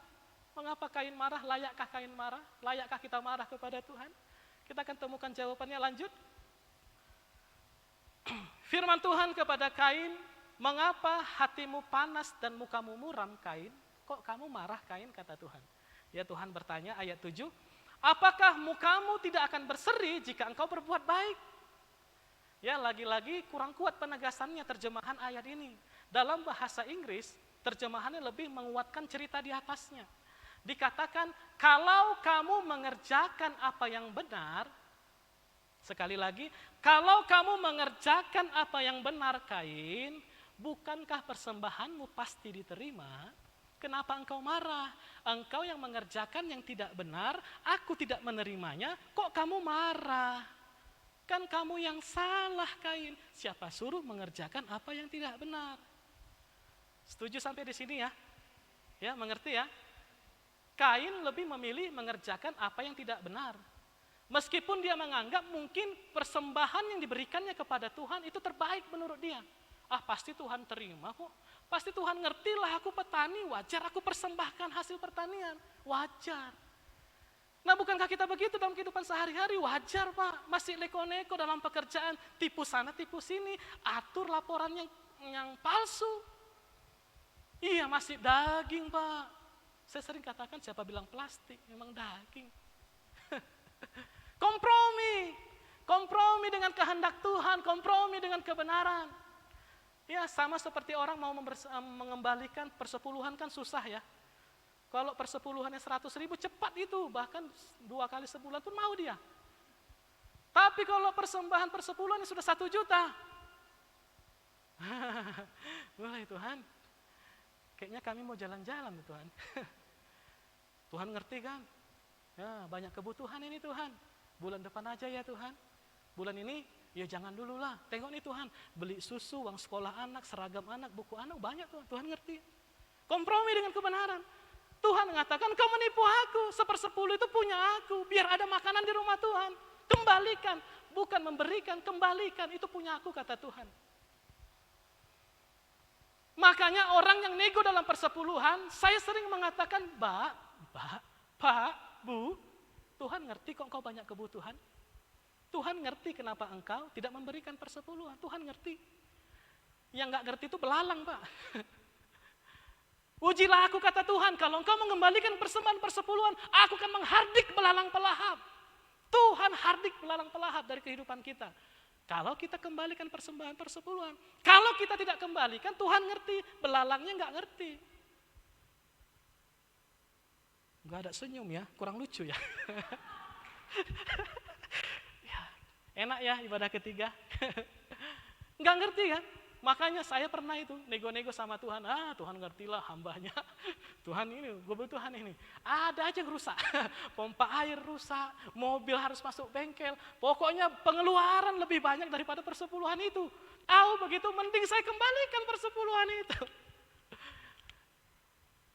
Mengapa Kain marah? Layakkah Kain marah? Layakkah kita marah kepada Tuhan? Kita akan temukan jawabannya, lanjut. Firman Tuhan kepada Kain, mengapa hatimu panas dan mukamu muram Kain? Kok kamu marah Kain, kata Tuhan. Ya Tuhan bertanya ayat 7, apakah mukamu tidak akan berseri jika engkau berbuat baik? Ya lagi-lagi kurang kuat penegasannya terjemahan ayat ini. Dalam bahasa Inggris, terjemahannya lebih menguatkan cerita di atasnya. Dikatakan, kalau kamu mengerjakan apa yang benar, sekali lagi, kalau kamu mengerjakan apa yang benar Kain, bukankah persembahanmu pasti diterima? Kenapa engkau marah? Engkau yang mengerjakan yang tidak benar, aku tidak menerimanya, kok kamu marah? Kan kamu yang salah Kain, siapa suruh mengerjakan apa yang tidak benar? Setuju sampai di sini ya? Ya, mengerti ya? Kain lebih memilih mengerjakan apa yang tidak benar. Meskipun dia menganggap mungkin persembahan yang diberikannya kepada Tuhan itu terbaik menurut dia. Ah pasti Tuhan terima kok. Pasti Tuhan ngertilah aku petani, wajar aku persembahkan hasil pertanian. Wajar. Nah bukankah kita begitu dalam kehidupan sehari-hari? Wajar Pak, masih neko-neko dalam pekerjaan. Tipu sana, tipu sini, atur laporan yang palsu. Iya masih daging Pak. Saya sering katakan siapa bilang plastik, memang daging. Kompromi dengan kehendak Tuhan, kompromi dengan kebenaran. Ya sama seperti orang mau mengembalikan persepuluhan kan susah ya. Kalau persepuluhannya 100.000 cepat itu, bahkan 2 kali sebulan pun mau dia. Tapi kalau persembahan persepuluhannya sudah 1 juta. Boleh Tuhan, kayaknya kami mau jalan-jalan Tuhan. Tuhan ngerti kan? Ya, banyak kebutuhan ini Tuhan. Bulan depan aja ya Tuhan. Bulan ini ya jangan dulu lah. Tengok nih Tuhan, beli susu, uang sekolah anak, seragam anak, buku anak banyak Tuhan. Tuhan ngerti. Kompromi dengan kebenaran. Tuhan mengatakan kau menipu aku, 1/10 itu punya aku. Biar ada makanan di rumah Tuhan. Kembalikan, bukan memberikan, kembalikan. Itu punya aku kata Tuhan. Makanya orang yang nego dalam persepuluhan, saya sering mengatakan, Pak, Bu, Tuhan ngerti kok engkau banyak kebutuhan. Tuhan ngerti kenapa engkau tidak memberikan persepuluhan. Tuhan ngerti. Yang gak ngerti itu belalang Pak. Ujilah aku kata Tuhan, kalau engkau mengembalikan persembahan persepuluhan, aku akan menghardik belalang pelahap. Tuhan hardik belalang pelahap dari kehidupan kita. Kalau kita kembalikan persembahan persepuluhan. Kalau kita tidak kembalikan, Tuhan ngerti, belalangnya gak ngerti. Gak ada senyum ya, kurang lucu ya. Enak ya ibadah ketiga. Nggak ngerti kan? Makanya saya pernah itu nego-nego sama Tuhan. Tuhan ngertilah hambanya. Tuhan ini, kebutuhan ini. Ada aja yang rusak. Pompa air rusak, mobil harus masuk bengkel. Pokoknya pengeluaran lebih banyak daripada persepuluhan itu. Begitu mending saya kembalikan persepuluhan itu.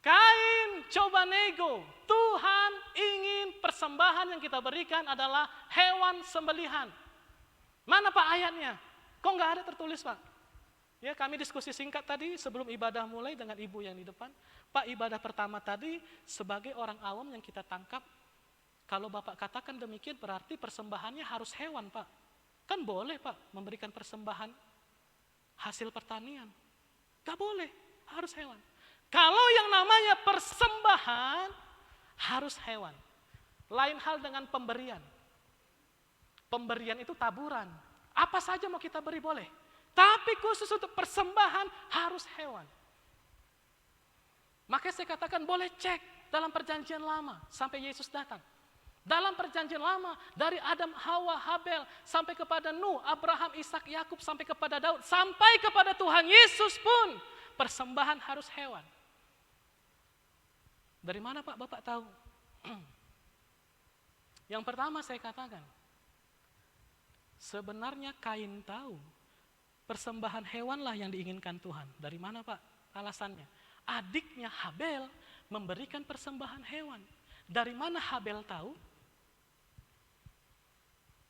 Kain coba nego. Tuhan ingin persembahan yang kita berikan adalah hewan sembelihan. Mana Pak ayatnya? Kok nggak ada tertulis Pak? Ya kami diskusi singkat tadi sebelum ibadah mulai dengan ibu yang di depan. Pak ibadah pertama tadi sebagai orang awam yang kita tangkap. Kalau Bapak katakan demikian berarti persembahannya harus hewan Pak. Kan boleh Pak memberikan persembahan hasil pertanian. Gak boleh, harus hewan. Kalau yang namanya persembahan harus hewan. Lain hal dengan pemberian. Pemberian itu taburan. Apa saja mau kita beri boleh. Tapi khusus untuk persembahan harus hewan. Makanya saya katakan boleh cek dalam perjanjian lama sampai Yesus datang. Dalam perjanjian lama dari Adam, Hawa, Habel sampai kepada Nuh, Abraham, Ishak, Yakub sampai kepada Daud sampai kepada Tuhan Yesus pun persembahan harus hewan. Dari mana Pak Bapak tahu? Yang pertama saya katakan, sebenarnya Kain tahu Persembahan hewanlah yang diinginkan Tuhan. Dari mana Pak? Alasannya. Adiknya Habel memberikan persembahan hewan. Dari mana Habel tahu?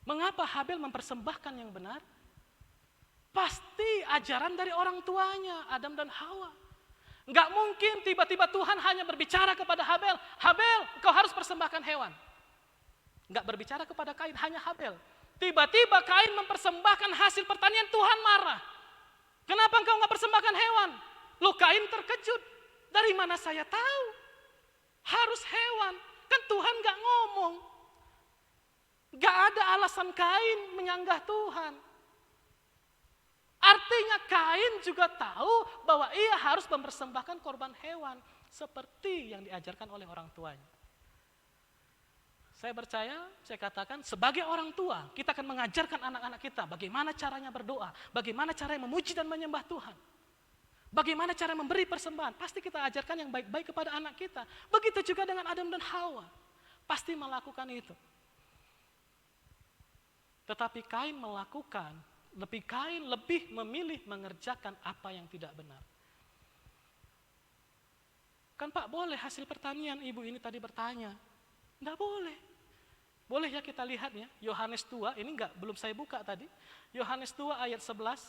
Mengapa Habel mempersembahkan yang benar? Pasti ajaran dari orang tuanya, Adam dan Hawa. Enggak mungkin tiba-tiba Tuhan hanya berbicara kepada Habel, Habel, engkau harus persembahkan hewan. Enggak berbicara kepada Kain, hanya Habel. Tiba-tiba Kain mempersembahkan hasil pertanian, Tuhan marah. Kenapa engkau enggak persembahkan hewan? Loh, Kain terkejut. Dari mana saya tahu? Harus hewan. Kan Tuhan enggak ngomong. Enggak ada alasan Kain menyanggah Tuhan. Artinya Kain juga tahu bahwa ia harus mempersembahkan korban hewan. Seperti yang diajarkan oleh orang tuanya. Saya percaya, saya katakan sebagai orang tua, kita akan mengajarkan anak-anak kita bagaimana caranya berdoa, bagaimana caranya memuji dan menyembah Tuhan. Bagaimana cara memberi persembahan, pasti kita ajarkan yang baik-baik kepada anak kita. Begitu juga dengan Adam dan Hawa, pasti melakukan itu. Tetapi Kain lebih memilih mengerjakan apa yang tidak benar. Kan Pak, boleh hasil pertanian, ibu ini tadi bertanya. Enggak boleh. Boleh ya kita lihat ya, Yohanes 2, ini belum saya buka tadi. Yohanes 2 ayat 11.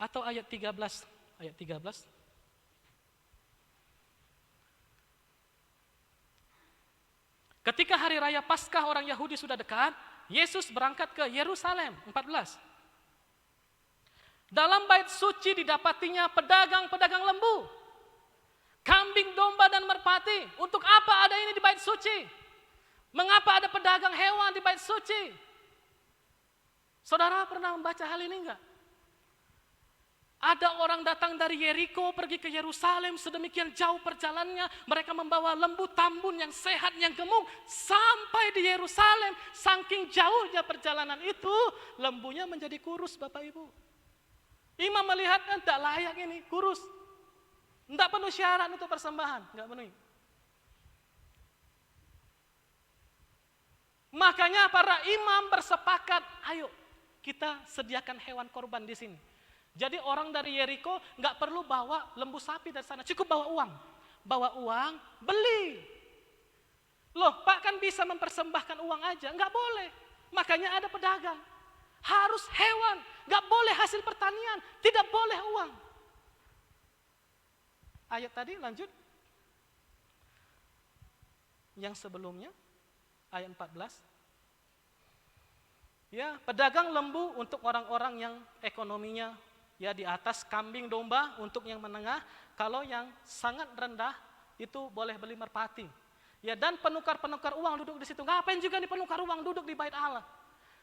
Atau ayat 13, ayat 13. Ketika hari raya Paskah orang Yahudi sudah dekat, Yesus berangkat ke Yerusalem, 14. Dalam bait suci didapatinya pedagang-pedagang lembu, kambing, domba, dan merpati. Untuk apa ada ini di bait suci? Mengapa ada pedagang hewan di bait suci? Saudara pernah membaca hal ini enggak? Ada orang datang dari Yeriko pergi ke Yerusalem, sedemikian jauh perjalanannya, mereka membawa lembu tambun yang sehat, yang gemuk, sampai di Yerusalem. Saking jauhnya perjalanan itu, lembunya menjadi kurus, Bapak Ibu. Imam melihatnya tidak layak ini, kurus. Tidak penuh syarat untuk persembahan, tidak penuhi. Makanya para imam bersepakat, ayo kita sediakan hewan korban di sini. Jadi orang dari Yeriko nggak perlu bawa lembu sapi dari sana, cukup bawa uang. Bawa uang, beli. Loh, Pak kan bisa mempersembahkan uang aja, nggak boleh. Makanya ada pedagang. Harus hewan, nggak boleh hasil pertanian, tidak boleh uang. Ayat tadi lanjut. Yang sebelumnya, ayat 14. Ya, pedagang lembu untuk orang-orang yang ekonominya ya di atas, kambing, domba untuk yang menengah. Kalau yang sangat rendah itu boleh beli merpati. Ya, dan penukar-penukar uang duduk di situ. Ngapain juga nih penukar uang duduk di bait Allah?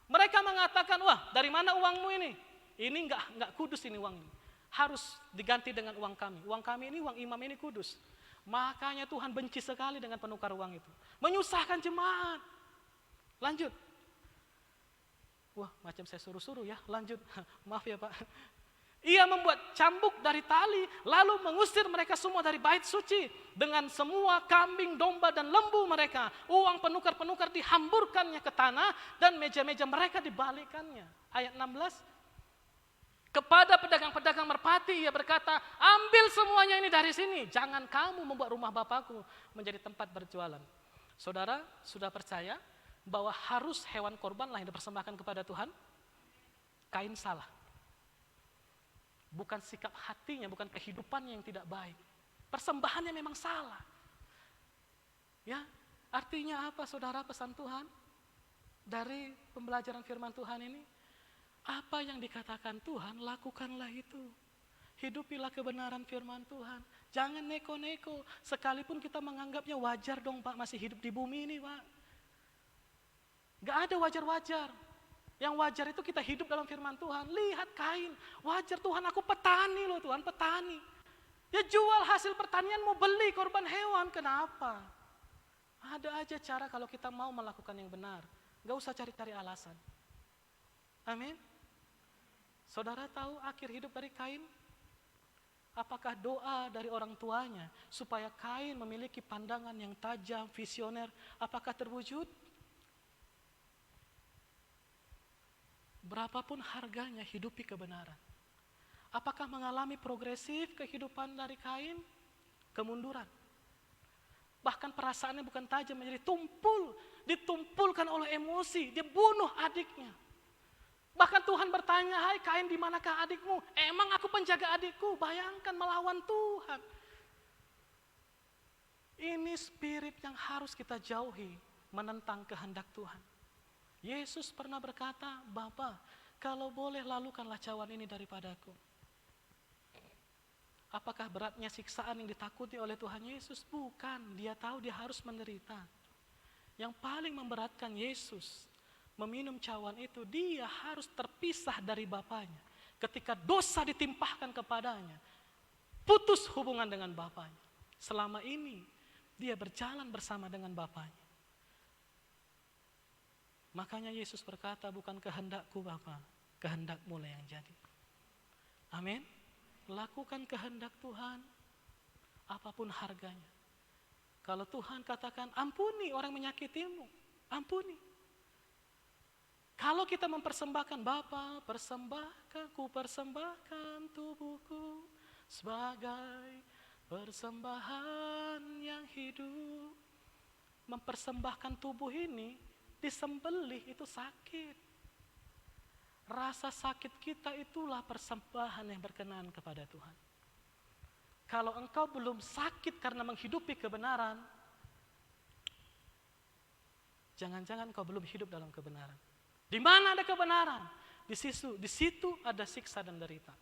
Mereka mengatakan, wah dari mana uangmu ini? Ini enggak kudus ini uang ini. Harus diganti dengan uang kami. Uang kami ini, uang imam ini kudus. Makanya Tuhan benci sekali dengan penukar uang itu. Menyusahkan jemaat. Lanjut. Wah macam saya suruh-suruh ya, lanjut. Maaf ya Pak. Ia membuat cambuk dari tali, lalu mengusir mereka semua dari bait suci dengan semua kambing, domba, dan lembu mereka. Uang penukar-penukar dihamburkannya ke tanah dan meja-meja mereka dibalikkannya. Ayat 16. Kepada pedagang-pedagang merpati ia berkata, ambil semuanya ini dari sini. Jangan kamu membuat rumah Bapakku menjadi tempat berjualan. Saudara sudah percaya bahwa harus hewan korbanlah yang dipersembahkan kepada Tuhan? Kain salah. Bukan sikap hatinya, bukan kehidupannya yang tidak baik. Persembahannya memang salah. Ya, artinya apa saudara pesan Tuhan? Dari pembelajaran firman Tuhan ini, apa yang dikatakan Tuhan, lakukanlah itu. Hidupilah kebenaran firman Tuhan. Jangan neko-neko, sekalipun kita menganggapnya wajar dong Pak, masih hidup di bumi ini Pak. Gak ada wajar-wajar. Yang wajar itu kita hidup dalam firman Tuhan. Lihat Kain, wajar Tuhan, aku petani loh Tuhan, petani. Ya jual hasil pertanian, mau beli korban hewan, kenapa? Ada aja cara kalau kita mau melakukan yang benar. Gak usah cari-cari alasan. Amin. Saudara tahu akhir hidup dari Kain? Apakah doa dari orang tuanya supaya Kain memiliki pandangan yang tajam, visioner, apakah terwujud? Berapapun harganya hidupi kebenaran. Apakah mengalami progresif kehidupan dari Kain? Kemunduran. Bahkan perasaannya bukan tajam, menjadi tumpul, ditumpulkan oleh emosi, dia bunuh adiknya. Bahkan Tuhan bertanya, hai Kain, di manakah adikmu? Emang aku penjaga adikku? Bayangkan melawan Tuhan. Ini spirit yang harus kita jauhi, menentang kehendak Tuhan. Yesus pernah berkata, Bapa, kalau boleh lalukanlah cawan ini daripadaku. Apakah beratnya siksaan yang ditakuti oleh Tuhan Yesus? Bukan, dia tahu dia harus menderita. Yang paling memberatkan Yesus meminum cawan itu, dia harus terpisah dari Bapanya. Ketika dosa ditimpahkan kepadanya, putus hubungan dengan Bapanya. Selama ini dia berjalan bersama dengan Bapanya. Makanya Yesus berkata, bukan kehendakku Bapa, kehendakmu lah yang jadi. Amin. Lakukan kehendak Tuhan, apapun harganya. Kalau Tuhan katakan, ampuni orang menyakitimu, ampuni. Kalau kita mempersembahkan, Bapa, ku persembahkan tubuhku sebagai persembahan yang hidup. Mempersembahkan tubuh ini, disembelih itu sakit. Rasa sakit kita itulah persembahan yang berkenan kepada Tuhan. Kalau engkau belum sakit karena menghidupi kebenaran, jangan-jangan engkau belum hidup dalam kebenaran. Di mana ada kebenaran? Di situ ada siksa dan derita.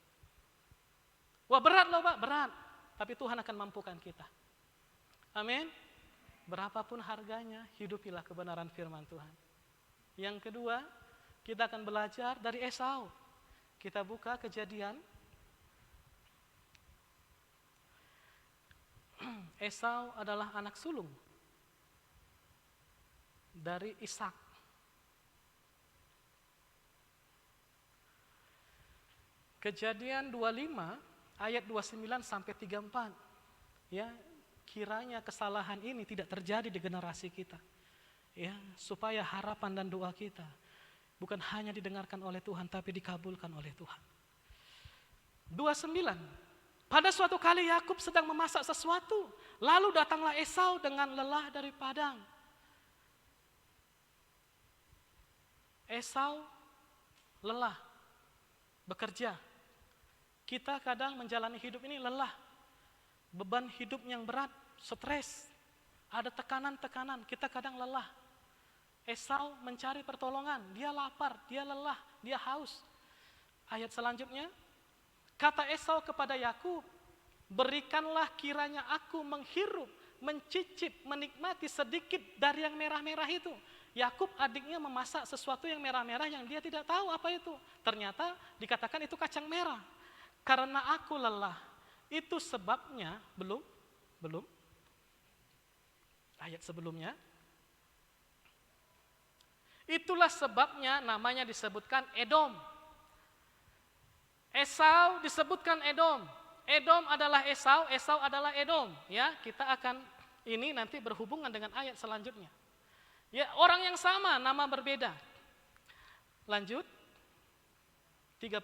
Wah berat loh Pak, berat. Tapi Tuhan akan mampukan kita. Amin. Berapapun harganya, hidupilah kebenaran firman Tuhan. Yang kedua, kita akan belajar dari Esau. Kita buka Kejadian. Esau adalah anak sulung dari Ishak. Kejadian 25 ayat 29 sampai 34. Ya, kiranya kesalahan ini tidak terjadi di generasi kita. Ya, supaya harapan dan doa kita bukan hanya didengarkan oleh Tuhan tapi dikabulkan oleh Tuhan. 29. Pada suatu kali Yakub sedang memasak sesuatu, lalu datanglah Esau dengan lelah dari padang. Esau lelah bekerja. Kita kadang menjalani hidup ini lelah, beban hidup yang berat, stres, ada tekanan-tekanan, kita kadang lelah. Esau mencari pertolongan, dia lapar, dia lelah, dia haus. Ayat selanjutnya, kata Esau kepada Yakub, berikanlah kiranya aku menghirup, mencicip, menikmati sedikit dari yang merah-merah itu. Yakub adiknya memasak sesuatu yang merah-merah yang dia tidak tahu apa itu. Ternyata dikatakan itu kacang merah. Karena aku lelah, itu sebabnya, belum. Ayat sebelumnya. Itulah sebabnya namanya disebutkan Edom. Esau disebutkan Edom. Edom adalah Esau, Esau adalah Edom. Ya, kita akan ini nanti berhubungan dengan ayat selanjutnya. Ya, orang yang sama, nama berbeda. Lanjut. 31.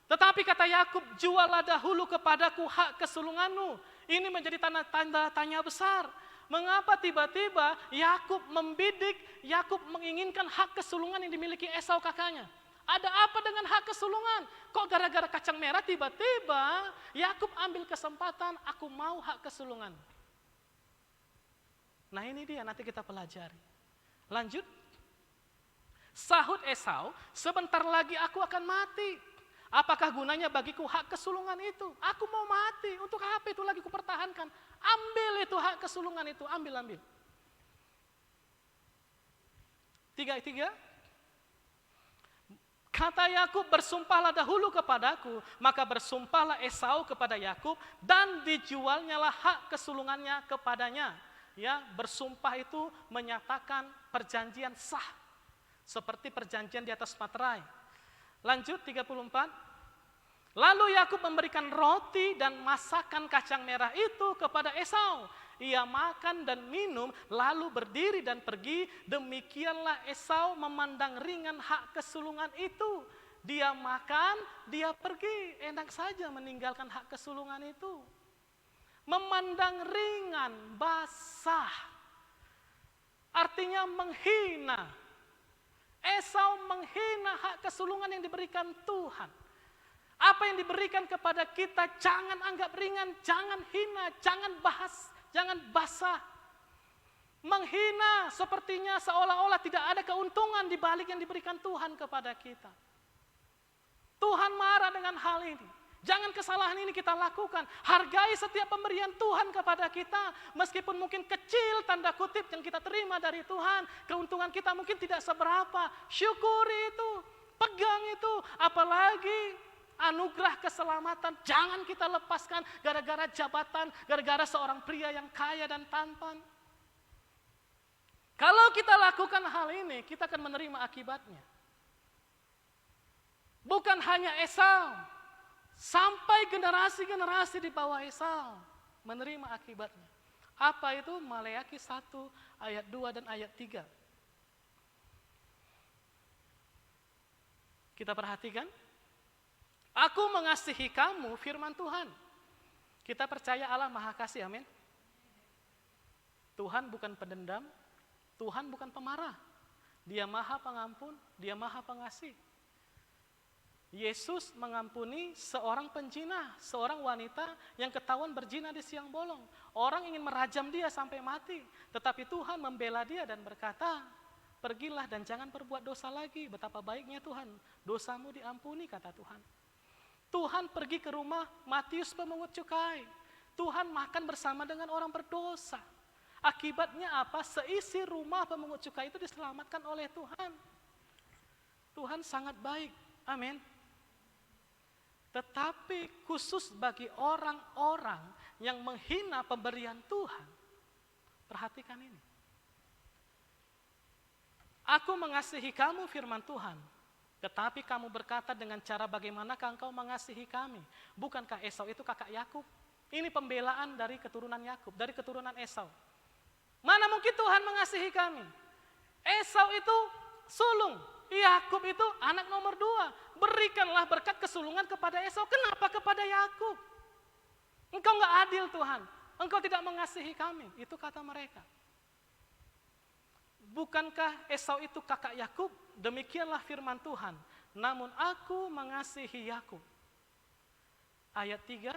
Tetapi kata Yakub, jualah dahulu kepadaku hak kesulunganmu. Ini menjadi tanda tanya besar. Mengapa tiba-tiba Yakub membidik, Yakub menginginkan hak kesulungan yang dimiliki Esau kakaknya? Ada apa dengan hak kesulungan? Kok gara-gara kacang merah tiba-tiba Yakub ambil kesempatan, aku mau hak kesulungan. Nah ini dia, nanti kita pelajari. Lanjut. Sahut Esau, sebentar lagi aku akan mati. Apakah gunanya bagiku hak kesulungan itu? Aku mau mati, untuk apa itu lagi kupertahankan? Ambil itu hak kesulungan itu, ambil. 3. Kata Yakub, bersumpahlah dahulu kepadaku, maka bersumpahlah Esau kepada Yakub dan dijualnyalah hak kesulungannya kepadanya. Ya, bersumpah itu menyatakan perjanjian sah, seperti perjanjian di atas materai. Lanjut 34. Lalu Yakub memberikan roti dan masakan kacang merah itu kepada Esau. Ia makan dan minum, lalu berdiri dan pergi. Demikianlah Esau memandang ringan hak kesulungan itu. Dia makan, dia pergi. Enak saja meninggalkan hak kesulungan itu. Memandang ringan, basah. Artinya menghina. Esau menghina hak kesulungan yang diberikan Tuhan. Apa yang diberikan kepada kita jangan anggap ringan, jangan hina, jangan bahas, jangan basah. Menghina sepertinya seolah-olah tidak ada keuntungan di balik yang diberikan Tuhan kepada kita. Tuhan marah dengan hal ini. Jangan kesalahan ini kita lakukan. Hargai setiap pemberian Tuhan kepada kita. Meskipun mungkin kecil tanda kutip yang kita terima dari Tuhan. Keuntungan kita mungkin tidak seberapa. Syukuri itu. Pegang itu. Apalagi anugerah keselamatan. Jangan kita lepaskan gara-gara jabatan. Gara-gara seorang pria yang kaya dan tampan. Kalau kita lakukan hal ini, kita akan menerima akibatnya. Bukan hanya Esau, sampai generasi-generasi di bawah Esau menerima akibatnya. Apa itu? Maleakhi 1 ayat 2 dan ayat 3. Kita perhatikan. Aku mengasihi kamu, firman Tuhan. Kita percaya Allah Maha Kasih, amin. Tuhan bukan pendendam, Tuhan bukan pemarah. Dia Maha Pengampun, Dia Maha Pengasih. Yesus mengampuni seorang penjina, seorang wanita yang ketahuan berzina di siang bolong. Orang ingin merajam dia sampai mati, tetapi Tuhan membela dia dan berkata, pergilah dan jangan berbuat dosa lagi. Betapa baiknya Tuhan, dosamu diampuni, kata Tuhan. Tuhan pergi ke rumah Matius pemungut cukai. Tuhan makan bersama dengan orang berdosa. Akibatnya apa? Seisi rumah pemungut cukai itu diselamatkan oleh Tuhan. Tuhan sangat baik, amin. Tetapi khusus bagi orang-orang yang menghina pemberian Tuhan, perhatikan ini. Aku mengasihi kamu, firman Tuhan, tetapi kamu berkata dengan cara bagaimanakah engkau mengasihi kami? Bukankah Esau itu kakak Yakub? Ini pembelaan dari keturunan Yakub, dari keturunan Esau. Mana mungkin Tuhan mengasihi kami? Esau itu sulung, Yakub itu anak nomor 2. Berikanlah berkat kesulungan kepada Esau. Kenapa kepada Yakub? Engkau enggak adil Tuhan. Engkau tidak mengasihi kami. Itu kata mereka. Bukankah Esau itu kakak Yakub? Demikianlah firman Tuhan. Namun aku mengasihi Yakub. Ayat 3.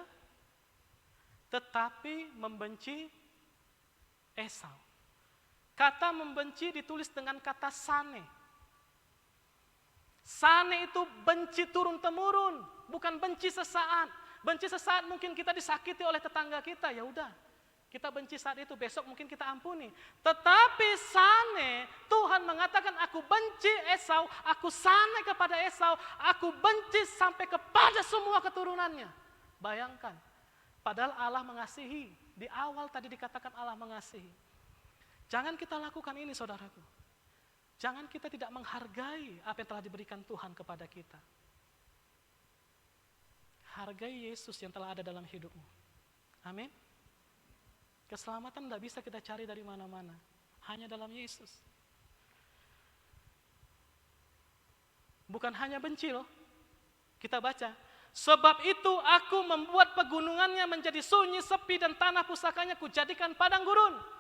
Tetapi membenci Esau. Kata membenci ditulis dengan kata sane. Sane itu benci turun-temurun, bukan benci sesaat. Benci sesaat mungkin kita disakiti oleh tetangga kita, ya udah. Kita benci saat itu, besok mungkin kita ampuni. Tetapi sane, Tuhan mengatakan aku benci Esau, aku sane kepada Esau, aku benci sampai kepada semua keturunannya. Bayangkan, padahal Allah mengasihi. Di awal tadi dikatakan Allah mengasihi. Jangan kita lakukan ini, saudaraku. Jangan kita tidak menghargai apa yang telah diberikan Tuhan kepada kita. Hargai Yesus yang telah ada dalam hidupmu. Amin. Keselamatan tidak bisa kita cari dari mana-mana. Hanya dalam Yesus. Bukan hanya benci loh. Kita baca. Sebab itu aku membuat pegunungannya menjadi sunyi, sepi, dan tanah pusakanya kujadikan padang gurun.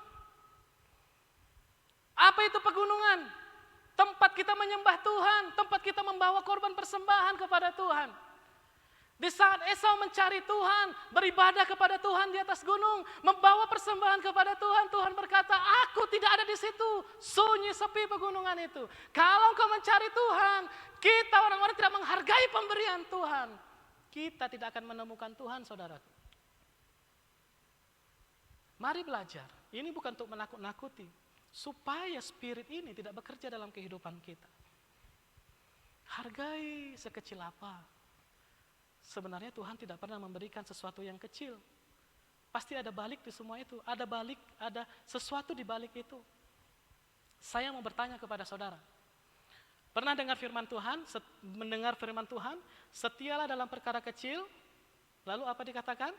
Apa itu pegunungan? Tempat kita menyembah Tuhan, tempat kita membawa korban persembahan kepada Tuhan. Di saat Esau mencari Tuhan, beribadah kepada Tuhan di atas gunung, membawa persembahan kepada Tuhan, Tuhan berkata, aku tidak ada di situ, sunyi sepi pegunungan itu. Kalau engkau mencari Tuhan, kita orang-orang tidak menghargai pemberian Tuhan, kita tidak akan menemukan Tuhan, saudaraku. Mari belajar, ini bukan untuk menakut-nakuti, supaya spirit ini tidak bekerja dalam kehidupan kita. Hargai sekecil apa. Sebenarnya Tuhan tidak pernah memberikan sesuatu yang kecil. Pasti ada balik di semua itu. Ada balik, ada sesuatu di balik itu. Saya mau bertanya kepada saudara. Pernah dengar firman Tuhan, mendengar firman Tuhan, setialah dalam perkara kecil, lalu apa dikatakan?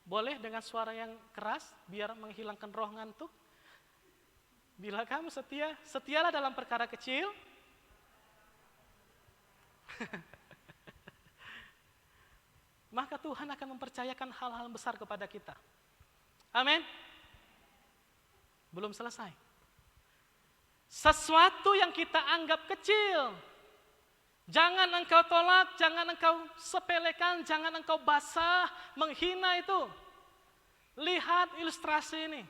Boleh dengan suara yang keras, biar menghilangkan roh ngantuk. Bila kamu setia, setialah dalam perkara kecil, maka Tuhan akan mempercayakan hal-hal besar kepada kita. Amin. Belum selesai. Sesuatu yang kita anggap kecil, jangan engkau tolak, jangan engkau sepelekan, jangan engkau basah, menghina itu. Lihat ilustrasi ini.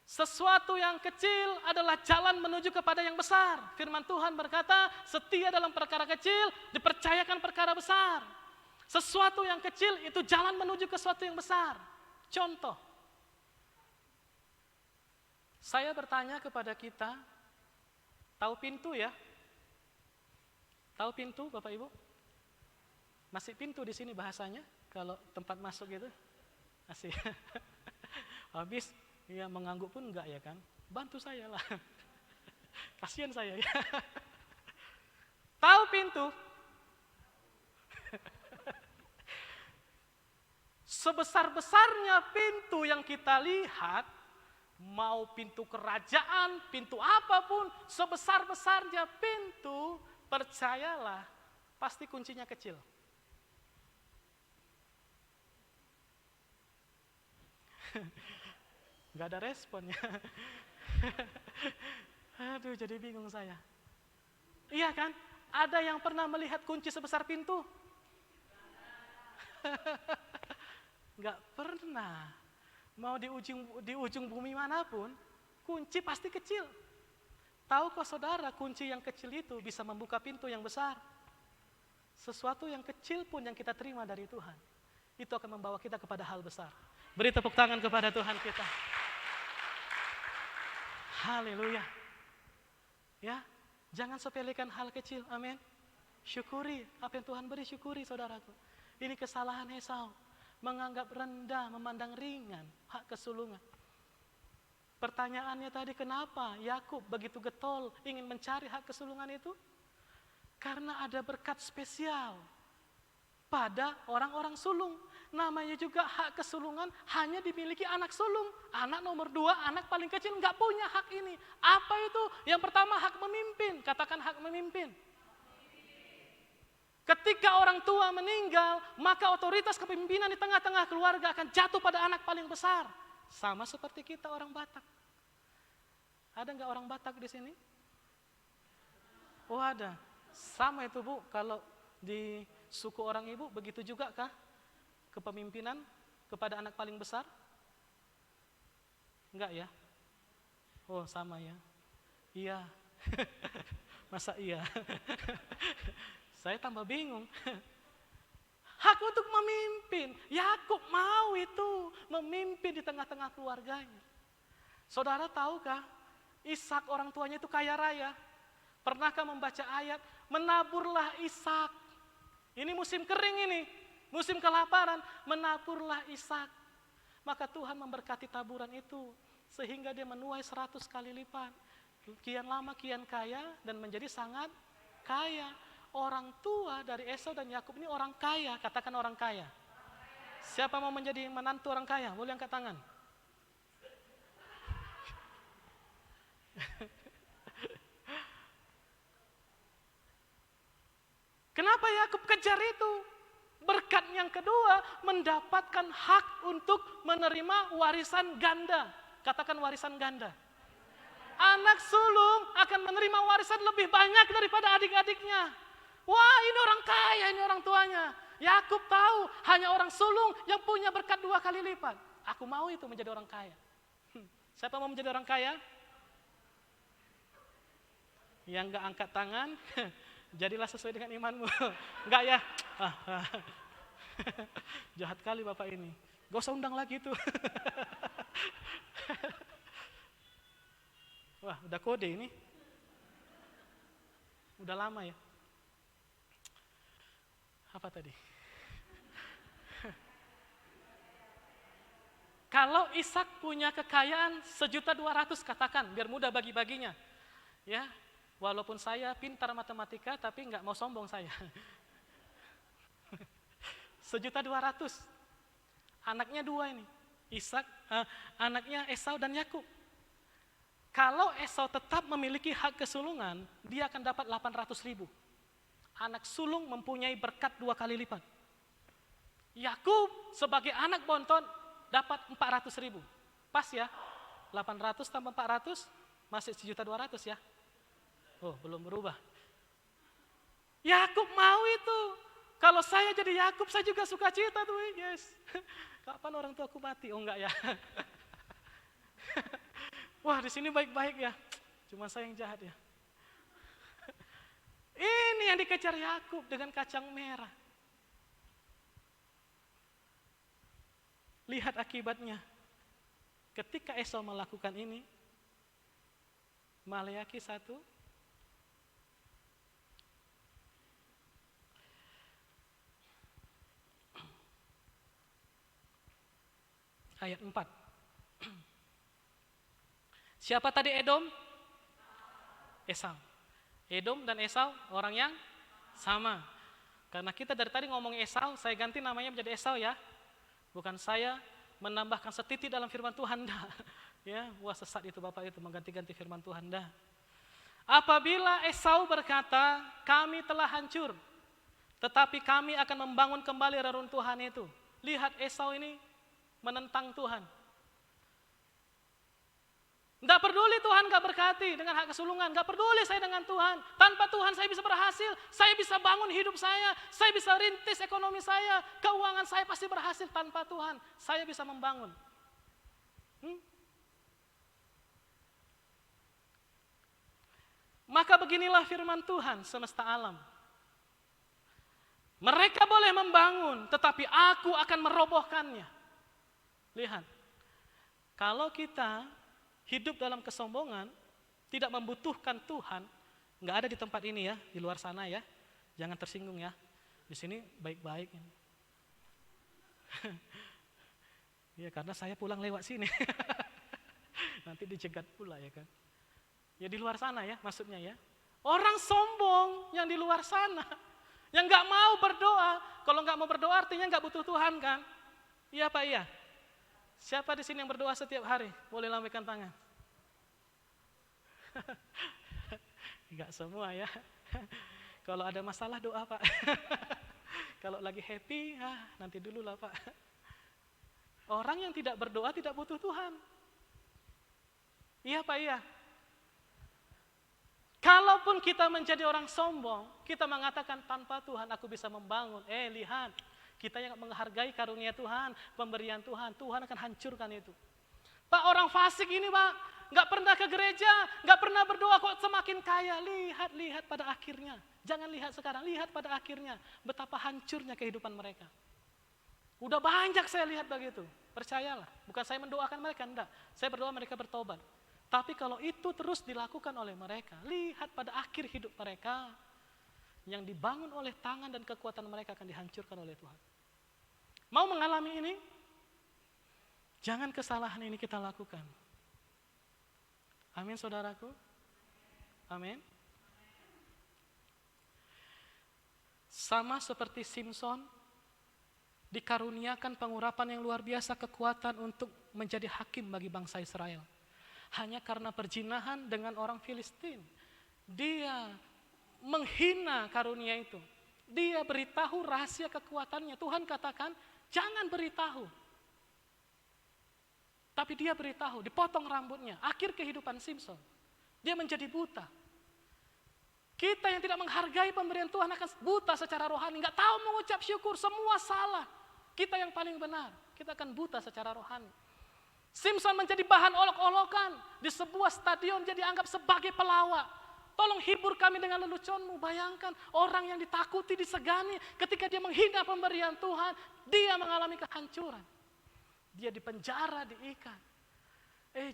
Sesuatu yang kecil adalah jalan menuju kepada yang besar. Firman Tuhan berkata, setia dalam perkara kecil, dipercayakan perkara besar. Sesuatu yang kecil itu jalan menuju ke sesuatu yang besar. Contoh, saya bertanya kepada kita, tahu pintu ya? Tahu pintu Bapak Ibu? Masih pintu di sini bahasanya, kalau tempat masuk gitu. Masih. Habis, ya mengangguk pun enggak ya kan? Bantu saya lah. Kasihan saya ya. Tahu pintu? Sebesar-besarnya pintu yang kita lihat, mau pintu kerajaan, pintu apapun, sebesar-besarnya pintu, percayalah, pasti kuncinya kecil. Gak ada responnya. Aduh, jadi bingung saya. Iya kan? Ada yang pernah melihat kunci sebesar pintu? Gak pernah. Mau di ujung bumi manapun, kunci pasti kecil. Tahukah saudara, kunci yang kecil itu bisa membuka pintu yang besar? Sesuatu yang kecil pun yang kita terima dari Tuhan, itu akan membawa kita kepada hal besar. Beri tepuk tangan kepada Tuhan kita. Haleluya. Ya, jangan sepelekan hal kecil, amin. Syukuri apa yang Tuhan beri, syukuri saudaraku. Ini kesalahan Esau, menganggap rendah, memandang ringan hak kesulungan. Pertanyaannya tadi, kenapa Yakub begitu getol ingin mencari hak kesulungan itu? Karena ada berkat spesial pada orang-orang sulung. Namanya juga hak kesulungan hanya dimiliki anak sulung. Anak nomor 2, anak paling kecil nggak punya hak ini. Apa itu? Yang pertama, hak memimpin. Katakan hak memimpin. Ketika orang tua meninggal, maka otoritas kepemimpinan di tengah-tengah keluarga akan jatuh pada anak paling besar. Sama seperti kita orang Batak. Ada nggak orang Batak di sini? Oh ada. Sama itu Bu, kalau di suku orang Ibu begitu juga kah? Kepemimpinan kepada anak paling besar? Enggak ya? Oh sama ya? Iya. Masa iya? Saya tambah bingung. Hak untuk memimpin. Yakub mau itu memimpin di tengah-tengah keluarganya. Saudara tahukah, Ishak orang tuanya itu kaya raya. Pernahkah membaca ayat, menaburlah Ishak. Ini musim kering ini, musim kelaparan, menaburlah Ishak. Maka Tuhan memberkati taburan itu, sehingga dia menuai 100 kali lipat. Kian lama kian kaya dan menjadi sangat kaya. Orang tua dari Esau dan Yakub ini orang kaya, katakan orang kaya. Siapa mau menjadi menantu orang kaya? Boleh angkat tangan. Kenapa Yakub kejar itu? Berkat yang kedua, mendapatkan hak untuk menerima warisan ganda. Katakan warisan ganda. Anak sulung akan menerima warisan lebih banyak daripada adik-adiknya. Wah, ini orang kaya, ini orang tuanya. Yakub tahu hanya orang sulung yang punya berkat 2 kali lipat. Aku mau itu menjadi orang kaya. Siapa mau menjadi orang kaya? Yang enggak angkat tangan, jadilah sesuai dengan imanmu. Enggak ya? Jahat kali Bapak ini. Gak usah undang lagi itu. Wah, udah kode ini. Udah lama ya. Apa tadi? Kalau Ishak punya kekayaan 1.200.000, katakan biar mudah bagi-baginya. Ya, walaupun saya pintar matematika tapi nggak mau sombong saya. 1.200.000. Anaknya 2 ini. Anaknya Esau dan Yakub. Kalau Esau tetap memiliki hak kesulungan, dia akan dapat 800.000. Anak sulung mempunyai berkat 2 kali lipat. Yakub sebagai anak bontot dapat 400.000. Pas ya? 800 tambah 400 masih 1.200.000 ya? Oh, belum berubah. Yakub mau itu. Kalau saya jadi Yakub, saya juga suka cita tuh, yes. Kapan orang tuaku mati? Oh enggak ya. Wah, di sini baik-baik ya. Cuma saya yang jahat ya. Ini yang dikejar Yakub dengan kacang merah. Lihat akibatnya. Ketika Esau melakukan ini, Maleakhi 1 ayat 4. Siapa tadi Edom? Esau. Edom dan Esau orang yang sama. Karena kita dari tadi ngomong Esau, saya ganti namanya menjadi Esau ya. Bukan saya menambahkan setitik dalam firman Tuhan dah. Ya, wah sesat itu Bapak itu mengganti-ganti firman Tuhan dah. Apabila Esau berkata, kami telah hancur, tetapi kami akan membangun kembali reruntuhan itu. Lihat Esau ini menentang Tuhan. Enggak peduli Tuhan enggak berkati dengan hak kesulungan, enggak peduli saya dengan Tuhan. Tanpa Tuhan saya bisa berhasil, saya bisa bangun hidup saya bisa rintis ekonomi saya, keuangan saya pasti berhasil tanpa Tuhan. Saya bisa membangun. Maka beginilah firman Tuhan semesta alam. Mereka boleh membangun, tetapi aku akan merobohkannya. Lihat, kalau kita hidup dalam kesombongan, tidak membutuhkan Tuhan, nggak ada di tempat ini ya, di luar sana ya, jangan tersinggung ya. Di sini baik-baik. Ya karena saya pulang lewat sini, nanti dicegat pula ya kan. Ya di luar sana ya, maksudnya ya. Orang sombong yang di luar sana, yang nggak mau berdoa. Kalau nggak mau berdoa artinya nggak butuh Tuhan kan? Iya Pak iya. Siapa di sini yang berdoa setiap hari? Boleh lambaikan tangan. Enggak semua ya. Kalau ada masalah doa Pak. Kalau lagi happy, nanti dulu lah Pak. Orang yang tidak berdoa tidak butuh Tuhan. Iya Pak iya. Kalaupun kita menjadi orang sombong, kita mengatakan tanpa Tuhan aku bisa membangun. Lihat. Kita yang menghargai karunia Tuhan, pemberian Tuhan, Tuhan akan hancurkan itu. Pak orang fasik ini Pak, nggak pernah ke gereja, nggak pernah berdoa kok semakin kaya. Lihat pada akhirnya. Jangan lihat sekarang, lihat pada akhirnya. Betapa hancurnya kehidupan mereka. Udah banyak saya lihat begitu, percayalah. Bukan saya mendoakan mereka, enggak. Saya berdoa mereka bertobat. Tapi kalau itu terus dilakukan oleh mereka, lihat pada akhir hidup mereka. Yang dibangun oleh tangan dan kekuatan mereka akan dihancurkan oleh Tuhan. Mau mengalami ini? Jangan kesalahan ini kita lakukan. Amin saudaraku? Amin. Sama seperti Simson, dikaruniakan pengurapan yang luar biasa kekuatan untuk menjadi hakim bagi bangsa Israel. Hanya karena perjinahan dengan orang Filistin. Dia menghina karunia itu. Dia beritahu rahasia kekuatannya. Tuhan katakan, jangan beritahu. Tapi dia beritahu, dipotong rambutnya. Akhir kehidupan Simson. Dia menjadi buta. Kita yang tidak menghargai pemberian Tuhan akan buta secara rohani. Nggak tahu mengucap syukur, semua salah. Kita yang paling benar, kita akan buta secara rohani. Simson menjadi bahan olok-olokan. Di sebuah stadion dia dianggap sebagai pelawak. Tolong hibur kami dengan leluconmu. Bayangkan orang yang ditakuti, disegani. Ketika dia menghina pemberian Tuhan, dia mengalami kehancuran. Dia dipenjara, diikat.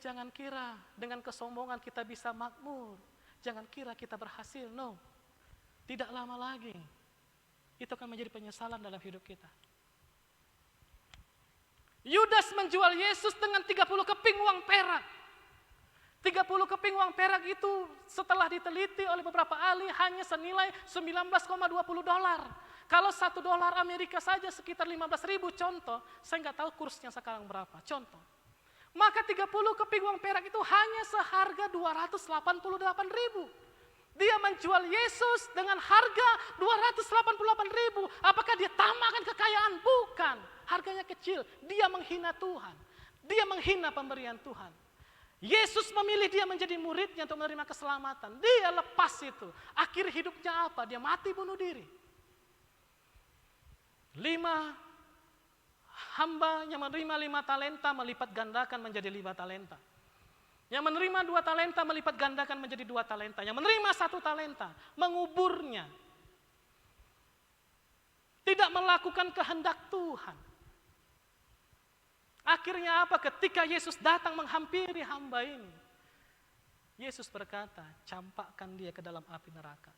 Jangan kira dengan kesombongan kita bisa makmur. Jangan kira kita berhasil, no. Tidak lama lagi. Itu akan menjadi penyesalan dalam hidup kita. Yudas menjual Yesus dengan 30 keping uang perak. 30 keping uang perak itu setelah diteliti oleh beberapa ahli hanya senilai 19,20 dolar. Kalau $1 Amerika saja sekitar 15.000 contoh, saya nggak tahu kursnya sekarang berapa, contoh. Maka 30 keping uang perak itu hanya seharga 288.000. Dia menjual Yesus dengan harga 288.000. Apakah dia tamakkan kekayaan? Bukan. Harganya kecil. Dia menghina Tuhan. Dia menghina pemberian Tuhan. Yesus memilih dia menjadi muridnya untuk menerima keselamatan. Dia lepas itu. Akhir hidupnya apa? Dia mati bunuh diri. 5 hamba yang menerima 5 talenta melipat gandakan menjadi 5 talenta. Yang menerima 2 talenta melipat gandakan menjadi 2 talenta. Yang menerima 1 talenta menguburnya. Tidak melakukan kehendak Tuhan. Akhirnya apa? Ketika Yesus datang menghampiri hamba ini, Yesus berkata, campakkan dia ke dalam api neraka.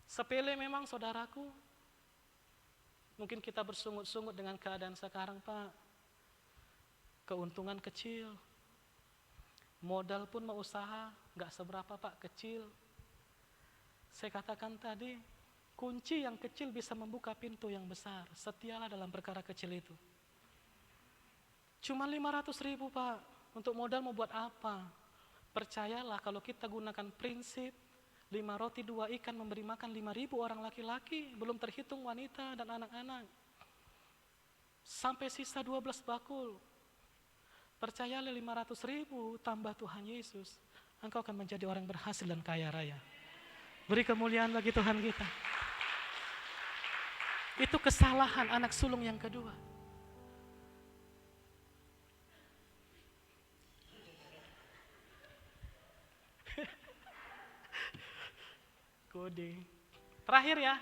Sepele memang saudaraku. Mungkin kita bersungut-sungut dengan keadaan sekarang, Pak. Keuntungan kecil. Modal pun mau usaha, gak seberapa Pak, kecil. Saya katakan tadi, kunci yang kecil bisa membuka pintu yang besar. Setialah dalam perkara kecil itu. Cuma 500.000 Pak, untuk modal mau buat apa? Percayalah kalau kita gunakan prinsip 5 roti 2 ikan memberi makan 5.000 orang laki-laki, belum terhitung wanita dan anak-anak. Sampai sisa 12 bakul. Percayalah 500.000 tambah Tuhan Yesus, engkau akan menjadi orang berhasil dan kaya raya. Beri kemuliaan bagi Tuhan kita. Itu kesalahan anak sulung yang kedua. Kode. Terakhir ya,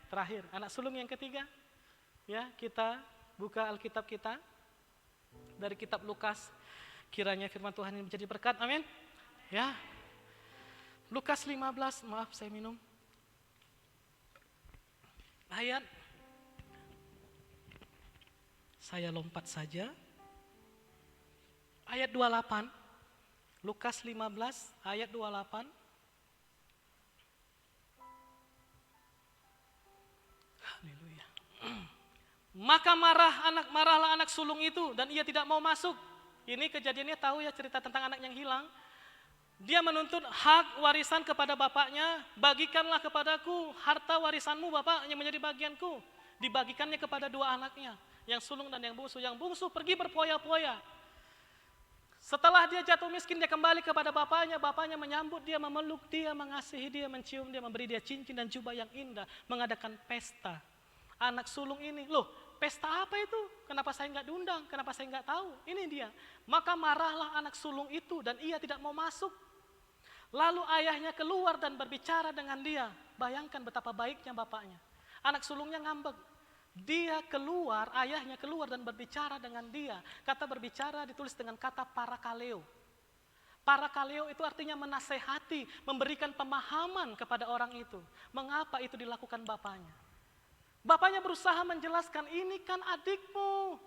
terakhir. Anak sulung yang ketiga. Ya, kita buka Alkitab kita. Dari kitab Lukas, kiranya firman Tuhan ini menjadi berkat, amin. Ya, Lukas 15, maaf saya minum. Ayat, saya lompat saja. Ayat 28, Lukas 15, ayat 28. Haleluya. Maka marahlah anak sulung itu dan ia tidak mau masuk. Ini kejadiannya tahu ya, cerita tentang anak yang hilang. Dia menuntut hak warisan kepada bapaknya. Bagikanlah kepadaku harta warisanmu bapak yang menjadi bagianku. Dibagikannya kepada 2 anaknya, yang sulung dan yang bungsu. Yang bungsu pergi berpoya-poya. Setelah dia jatuh miskin, dia kembali kepada bapaknya. Bapaknya menyambut dia, memeluk dia, mengasihi dia, mencium dia, memberi dia cincin dan jubah yang indah, mengadakan pesta. Anak sulung ini, loh pesta apa itu? Kenapa saya nggak diundang? Kenapa saya nggak tahu? Ini dia. Maka marahlah anak sulung itu dan ia tidak mau masuk. Lalu ayahnya keluar dan berbicara dengan dia. Bayangkan betapa baiknya bapaknya. Anak sulungnya ngambek. Dia keluar, ayahnya keluar dan berbicara dengan dia. Kata berbicara ditulis dengan kata parakaleo. Parakaleo itu artinya menasehati, memberikan pemahaman kepada orang itu. Mengapa itu dilakukan bapaknya? Bapaknya berusaha menjelaskan, ini kan adikmu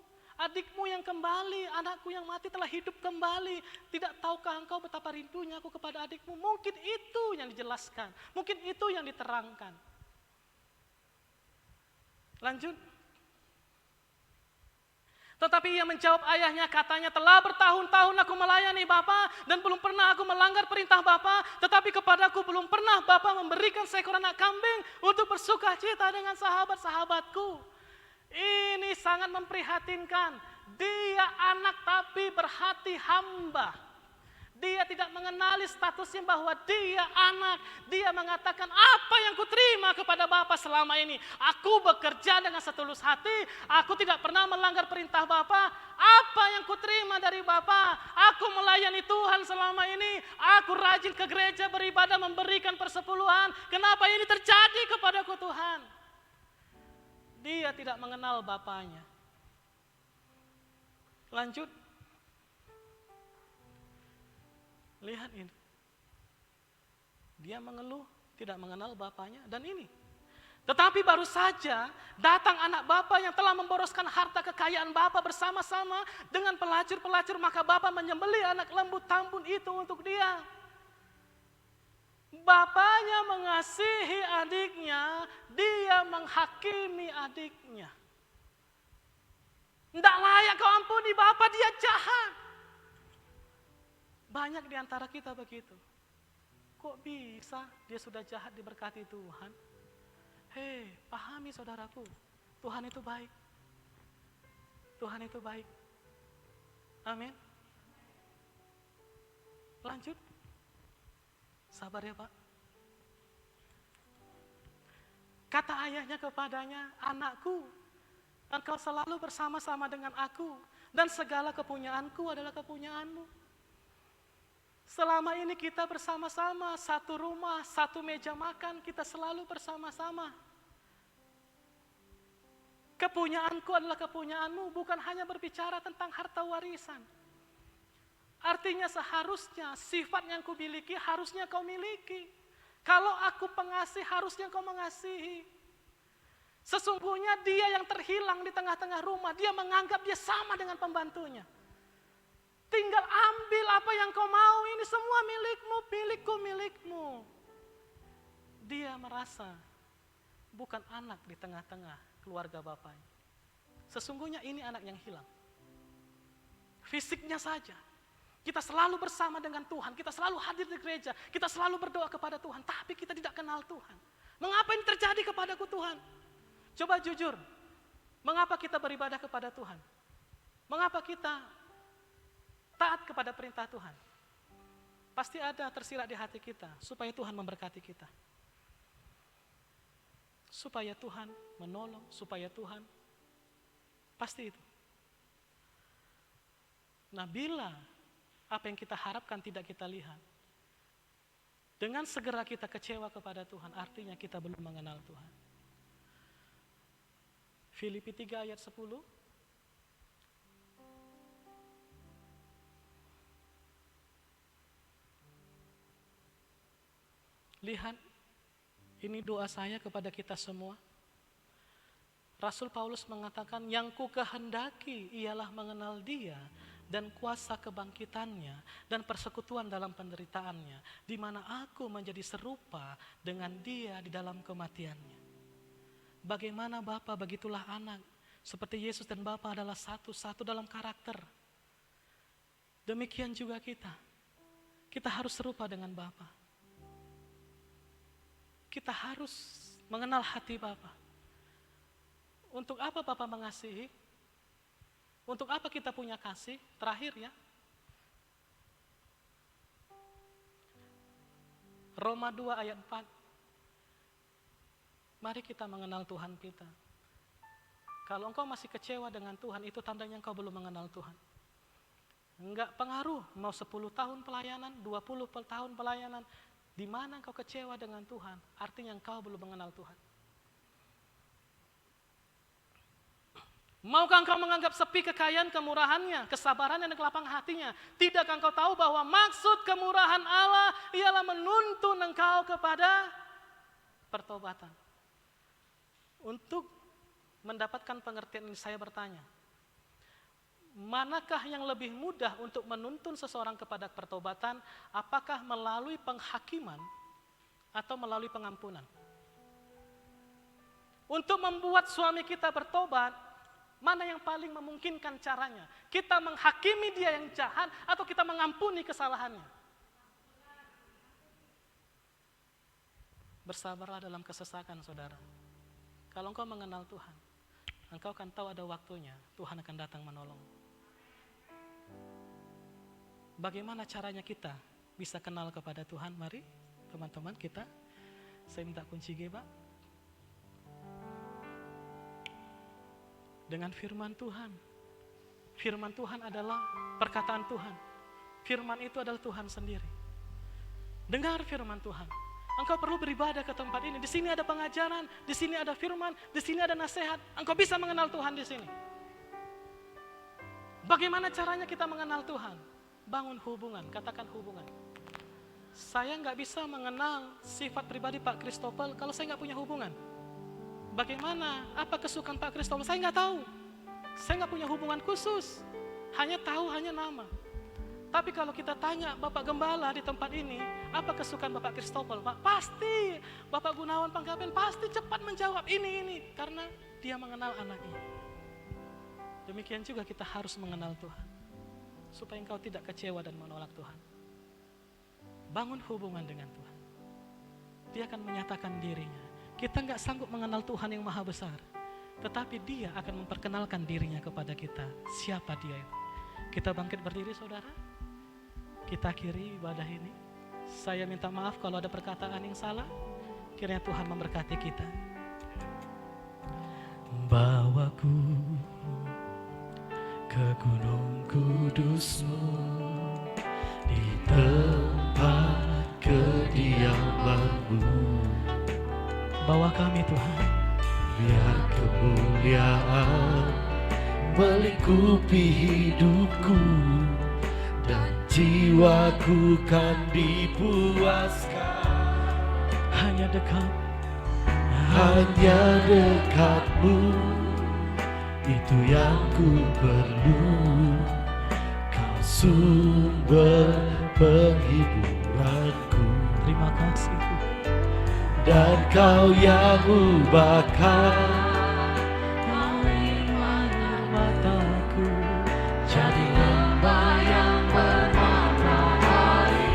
yang kembali, anakku yang mati telah hidup kembali. Tidak tahukah engkau betapa rindunya aku kepada adikmu? Mungkin itu yang dijelaskan, mungkin itu yang diterangkan. Lanjut. Tetapi ia menjawab ayahnya, katanya, telah bertahun-tahun aku melayani Bapa dan belum pernah aku melanggar perintah Bapa, tetapi kepadaku belum pernah Bapa memberikan seekor anak kambing untuk bersukacita dengan sahabat-sahabatku. Ini sangat memprihatinkan. Dia anak tapi berhati hamba. Dia tidak mengenali statusnya bahwa dia anak. Dia mengatakan, apa yang kuterima kepada Bapa selama ini? Aku bekerja dengan setulus hati. Aku tidak pernah melanggar perintah Bapa. Apa yang kuterima dari Bapa? Aku melayani Tuhan selama ini. Aku rajin ke gereja beribadah, memberikan persepuluhan. Kenapa ini terjadi kepadaku Tuhan? Dia tidak mengenal Bapanya. Lanjut. Lihat ini. Dia mengeluh, tidak mengenal bapaknya. Dan ini, Tetapi baru saja datang anak bapa yang telah memboroskan harta kekayaan bapa bersama-sama dengan pelacur-pelacur, maka bapa menyembelih anak lembu tambun itu untuk dia. Bapaknya mengasihi adiknya, dia menghakimi adiknya. Tidak layak kau ampuni bapak, dia jahat. Banyak di antara kita begitu. Kok bisa dia sudah jahat diberkati Tuhan? Hei, pahami saudaraku, Tuhan itu baik. Tuhan itu baik. Amin. Lanjut. Sabar ya Pak. Kata ayahnya kepadanya, anakku, engkau selalu bersama-sama dengan aku, dan segala kepunyaanku adalah kepunyaanmu. Selama ini kita bersama-sama, satu rumah, satu meja makan, kita selalu bersama-sama. Kepunyaanku adalah kepunyaanmu, bukan hanya berbicara tentang harta warisan. Artinya seharusnya sifat yang kumiliki harusnya kau miliki. Kalau aku pengasih harusnya kau mengasihi. Sesungguhnya dia yang terhilang di tengah-tengah rumah, dia menganggap dia sama dengan pembantunya. Tinggal ambil apa yang kau mau, ini semua milikmu, milikku, milikmu. Dia merasa bukan anak di tengah-tengah keluarga bapaknya. Sesungguhnya ini anak yang hilang. Fisiknya saja. Kita selalu bersama dengan Tuhan, kita selalu hadir di gereja, kita selalu berdoa kepada Tuhan, tapi kita tidak kenal Tuhan. Mengapa ini terjadi kepadaku Tuhan? Coba jujur, mengapa kita beribadah kepada Tuhan? Mengapa kita taat kepada perintah Tuhan? Pasti ada tersirat di hati kita, supaya Tuhan memberkati kita. Supaya Tuhan menolong, supaya Tuhan, pasti itu. Nah bila apa yang kita harapkan tidak kita lihat, dengan segera kita kecewa kepada Tuhan, artinya kita belum mengenal Tuhan. Filipi 3 ayat 10. Lihat, ini doa saya kepada kita semua. Rasul Paulus mengatakan, yang ku kehendaki ialah mengenal dia dan kuasa kebangkitannya dan persekutuan dalam penderitaannya, di mana aku menjadi serupa dengan dia di dalam kematiannya. Bagaimana Bapa, begitulah anak. Seperti Yesus dan Bapa adalah satu-satu dalam karakter. Demikian juga kita. Kita harus serupa dengan Bapa. Kita harus mengenal hati Bapa. Untuk apa Bapa mengasihi? Untuk apa kita punya kasih? Terakhir ya. Roma 2 ayat 4. Mari kita mengenal Tuhan kita. Kalau engkau masih kecewa dengan Tuhan, itu tandanya engkau belum mengenal Tuhan. Enggak pengaruh, mau 10 tahun pelayanan, 20 tahun pelayanan. Di mana engkau kecewa dengan Tuhan, artinya engkau belum mengenal Tuhan. Maukah engkau menganggap sepi kekayaan kemurahannya, kesabarannya dan kelapang hatinya? Tidakkah engkau tahu bahwa maksud kemurahan Allah ialah menuntun engkau kepada pertobatan? Untuk mendapatkan pengertian ini saya bertanya, manakah yang lebih mudah untuk menuntun seseorang kepada pertobatan? Apakah melalui penghakiman atau melalui pengampunan? Untuk membuat suami kita bertobat, mana yang paling memungkinkan caranya? Kita menghakimi dia yang jahat atau kita mengampuni kesalahannya? Bersabarlah dalam kesesakan, saudara. Kalau engkau mengenal Tuhan, engkau akan tahu ada waktunya Tuhan akan datang menolong. Bagaimana caranya kita bisa kenal kepada Tuhan? Mari teman-teman kita, saya minta kunci G, Pak. Dengan firman Tuhan. Firman Tuhan adalah perkataan Tuhan. Firman itu adalah Tuhan sendiri. Dengar firman Tuhan. Engkau perlu beribadah ke tempat ini. Di sini ada pengajaran, di sini ada firman, di sini ada nasihat. Engkau bisa mengenal Tuhan di sini. Bagaimana caranya kita mengenal Tuhan? Bangun hubungan, katakan hubungan. Saya nggak bisa mengenal sifat pribadi Pak Christopher kalau saya nggak punya hubungan. bagaimana, apa kesukaan Pak Christopher, saya nggak tahu. Saya nggak punya hubungan khusus, hanya tahu, hanya nama. Tapi kalau kita tanya Bapak Gembala di tempat ini, apa kesukaan Bapak Christopher, Pak? Pasti Bapak Gunawan Panggabean pasti cepat menjawab ini, karena dia mengenal anaknya. Demikian juga kita harus mengenal Tuhan, supaya engkau tidak kecewa dan menolak Tuhan. Bangun hubungan dengan Tuhan. Dia akan menyatakan dirinya. Kita nggak sanggup mengenal Tuhan yang maha besar, tetapi dia akan memperkenalkan dirinya kepada kita. Siapa dia itu? Kita bangkit berdiri saudara. Kita akhiri ibadah ini. Saya minta maaf kalau ada perkataan yang salah. Kiranya Tuhan memberkati kita. Bawaku ke gunung kudus-Mu, di tempat kediaman-Mu. Bawa kami Tuhan. Biar kemuliaan melingkupi hidupku, dan jiwaku kan dipuaskan. Hanya dekat, hanya dekat-Mu, itu yang ku perlu. Kau sumber penghiburanku. terima kasih Tuhan. Dan Kau yang ubahkan Mataku jadi lembah yang bermatahari.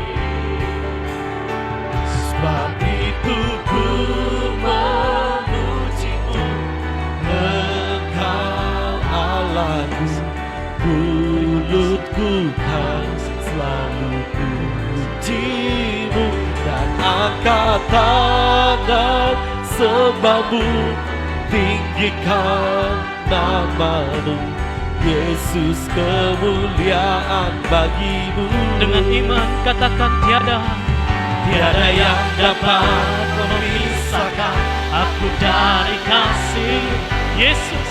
Sebab itu ku memuji-Mu, Engkau Allahku. Mulutku kan selalu puji-Mu, dan angkat tangan sembah-Mu, tinggikan nama-Mu. Yesus, kemuliaan bagi-Mu. dengan iman katakan tiada yang dapat memisahkan aku dari kasih Yesus.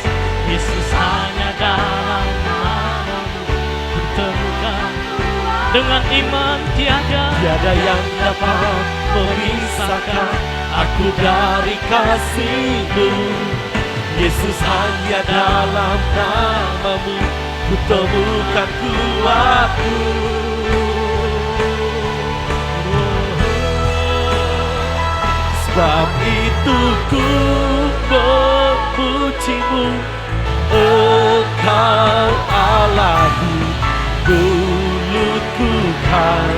Yesus, hanya dalam nama-Mu ku temukan. Dengan iman tiada yang dapat memisahkan aku dari kasih-Mu. Yesus, hanya dalam nama-Mu ku temukan kuatku. Sebab itu ku memuji-Mu, Engkau Allahku. Mulutku kan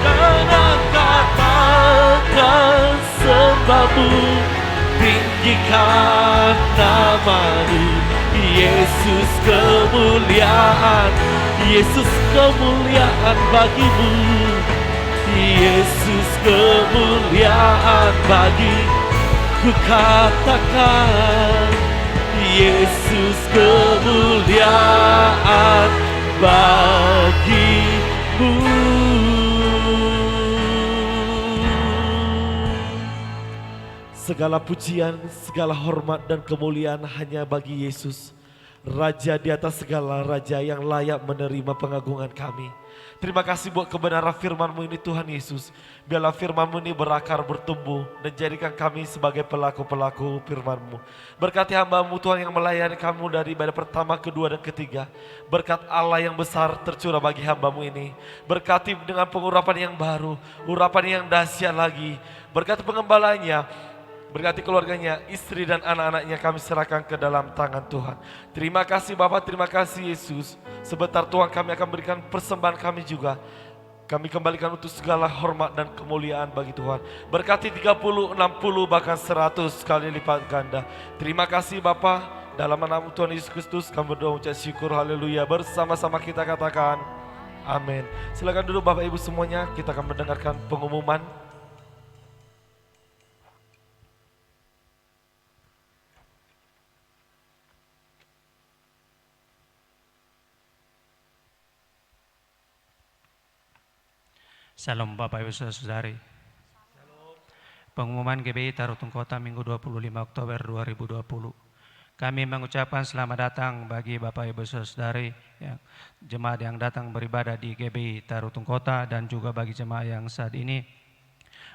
dan angkat tangan sembah-Mu, tinggikan nama-Mu. Yesus, kemuliaan, Yesus, kemuliaan bagi-Mu. Yesus, kemuliaan bagi, ku katakan, Yesus, kemuliaan bagi-Mu. Segala pujian, segala hormat dan kemuliaan hanya bagi Yesus, Raja di atas segala raja yang layak menerima pengagungan kami. Terima kasih buat kebenaran firman-Mu ini Tuhan Yesus. Biarlah firman-Mu ini berakar, bertumbuh, dan jadikan kami sebagai pelaku-pelaku firman-Mu. Berkati hamba-Mu Tuhan yang melayani kamu dari ibadah pertama, kedua, dan ketiga. Berkat Allah yang besar tercurah bagi hamba-Mu ini. Berkati dengan pengurapan yang baru, urapan yang dahsyat lagi. Berkati pengembalanya, berkati keluarganya, istri dan anak-anaknya kami serahkan ke dalam tangan Tuhan. Terima kasih Bapak, terima kasih Yesus. Sebentar Tuhan kami akan berikan persembahan kami juga. Kami kembalikan untuk segala hormat dan kemuliaan bagi Tuhan. Berkati 30, 60, bahkan 100 kali lipat ganda. Terima kasih Bapak. Dalam nama Tuhan Yesus Kristus kami berdoa ucap syukur, haleluya. Bersama-sama kita katakan amin. Silakan duduk Bapak Ibu semuanya, kita akan mendengarkan pengumuman. Salam Bapak Ibu Saudara-saudari. Pengumuman GBI Tarutung Kota Minggu 25 Oktober 2020. Kami mengucapkan selamat datang bagi Bapak Ibu Saudara-saudari yang jemaat yang datang beribadah di GBI Tarutung Kota dan juga bagi jemaat yang saat ini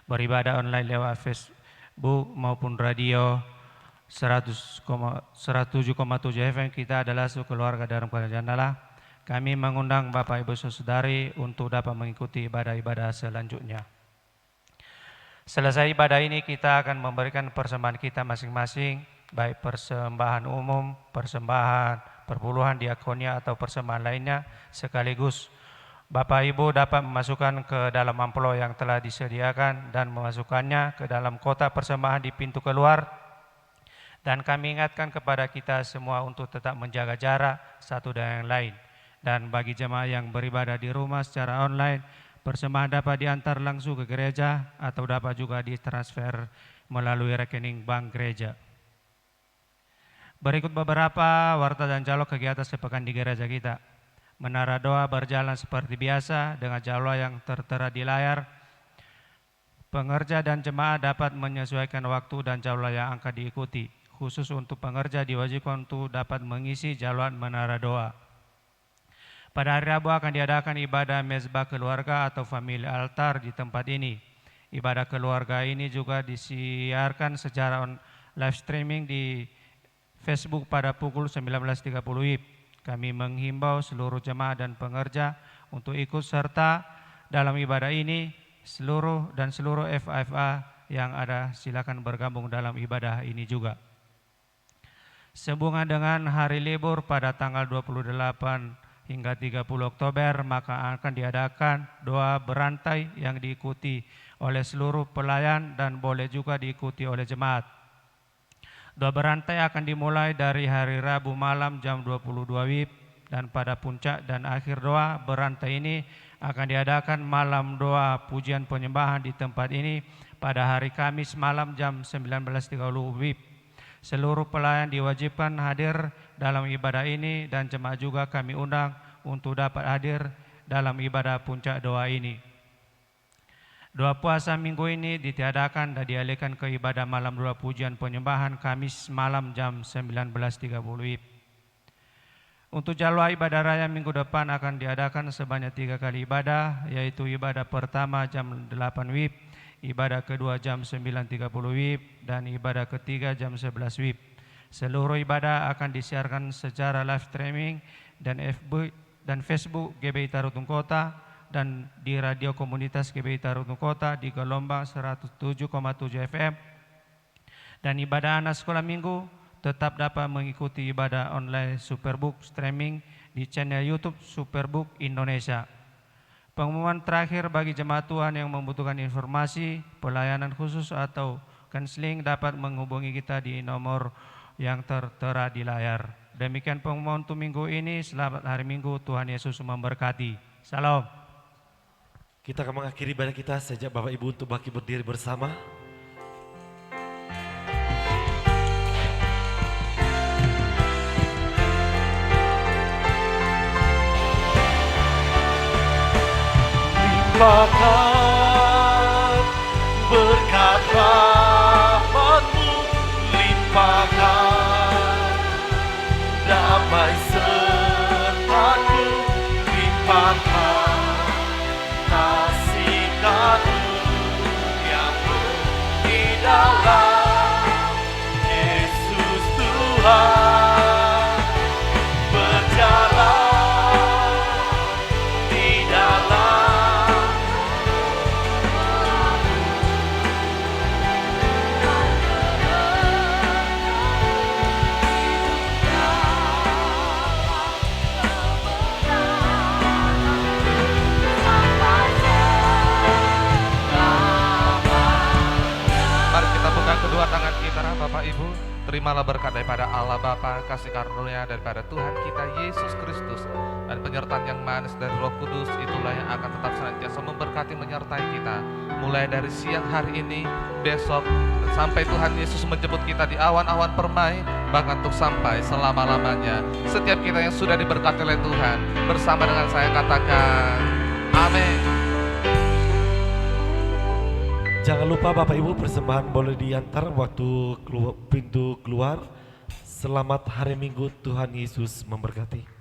beribadah online lewat Facebook maupun radio 107,7 FM. Kita adalah keluarga dalam kerajaan Allah. Kami mengundang Bapak Ibu Saudari untuk dapat mengikuti ibadah-ibadah selanjutnya. Selesai ibadah ini kita akan memberikan persembahan kita masing-masing, baik persembahan umum, persembahan perpuluhan, diakonia atau persembahan lainnya sekaligus. Bapak Ibu dapat memasukkan ke dalam amplop yang telah disediakan dan memasukkannya ke dalam kotak persembahan di pintu keluar. Dan kami ingatkan kepada kita semua untuk tetap menjaga jarak satu dengan yang lain. Dan bagi jemaah yang beribadah di rumah secara online, persembahan dapat diantar langsung ke gereja atau dapat juga ditransfer melalui rekening bank gereja. Berikut beberapa warta dan jalur kegiatan sepekan di gereja kita. Menara doa berjalan seperti biasa dengan jalur yang tertera di layar. Pengerja dan jemaah dapat menyesuaikan waktu dan jalur yang akan diikuti. Khusus untuk pengerja diwajibkan untuk dapat mengisi jalur menara doa. Pada hari Rabu akan diadakan ibadah mezbah keluarga atau family altar di tempat ini. Ibadah keluarga ini juga disiarkan secara live streaming di Facebook pada pukul 19.30 WIB. Kami menghimbau seluruh jemaah dan pengerja untuk ikut serta dalam ibadah ini. Seluruh FAFA yang ada silakan bergabung dalam ibadah ini juga. Sehubungan dengan hari libur pada tanggal 28 hingga 30 Oktober, maka akan diadakan doa berantai yang diikuti oleh seluruh pelayan dan boleh juga diikuti oleh jemaat. Doa berantai akan dimulai dari hari Rabu malam jam 22 WIB dan pada puncak dan akhir doa berantai ini akan diadakan malam doa pujian penyembahan di tempat ini pada hari Kamis malam jam 19.30 WIB. Seluruh pelayan diwajibkan hadir dalam ibadah ini dan jemaat juga kami undang untuk dapat hadir dalam ibadah puncak doa ini. Doa puasa minggu ini ditiadakan dan dialihkan ke ibadah malam doa pujian penyembahan Kamis malam jam 19.30 WIB. Untuk jadwal ibadah raya minggu depan akan diadakan sebanyak 3 kali ibadah, yaitu ibadah pertama jam 8 WIB, ibadah kedua jam 9.30 WIB, dan ibadah ketiga jam 11 WIB. Seluruh ibadah akan disiarkan secara live streaming dan FB dan Facebook GBI Tarutung Kota dan di radio komunitas GBI Tarutung Kota di gelombang 107,7 FM. Dan ibadah anak sekolah minggu tetap dapat mengikuti ibadah online Superbook streaming di channel YouTube Superbook Indonesia. Pengumuman terakhir bagi jemaat Tuhan yang membutuhkan informasi, pelayanan khusus atau konseling dapat menghubungi kita di nomor yang tertera di layar. Demikian pengumuman untuk minggu ini. Selamat hari Minggu, Tuhan Yesus memberkati. Salam. Kita akan mengakhiri ibadah kita sejak Bapak Ibu untuk bangkit berdiri bersama. Limpahkan berkat rahmat-Mu, limpahkan damai serta-Mu, limpahkan kasih karunia-Mu di dalam Yesus Tuhan, berjalan di dalam kedua tangan kita, Bapak Ibu, terimalah berkat daripada Allah Bapa, kasih karunia daripada Tuhan kita Yesus Kristus, dan penyertaan yang manis dari Roh Kudus. Itulah yang akan tetap senantiasa memberkati menyertai kita mulai dari siang hari ini, besok, sampai Tuhan Yesus menjemput kita di awan-awan permai, bahkan untuk sampai selama-lamanya. Setiap kita yang sudah diberkati oleh Tuhan, bersama dengan saya katakan amin. Jangan lupa Bapak Ibu, persembahan boleh diantar waktu pintu keluar. Selamat hari Minggu, Tuhan Yesus memberkati.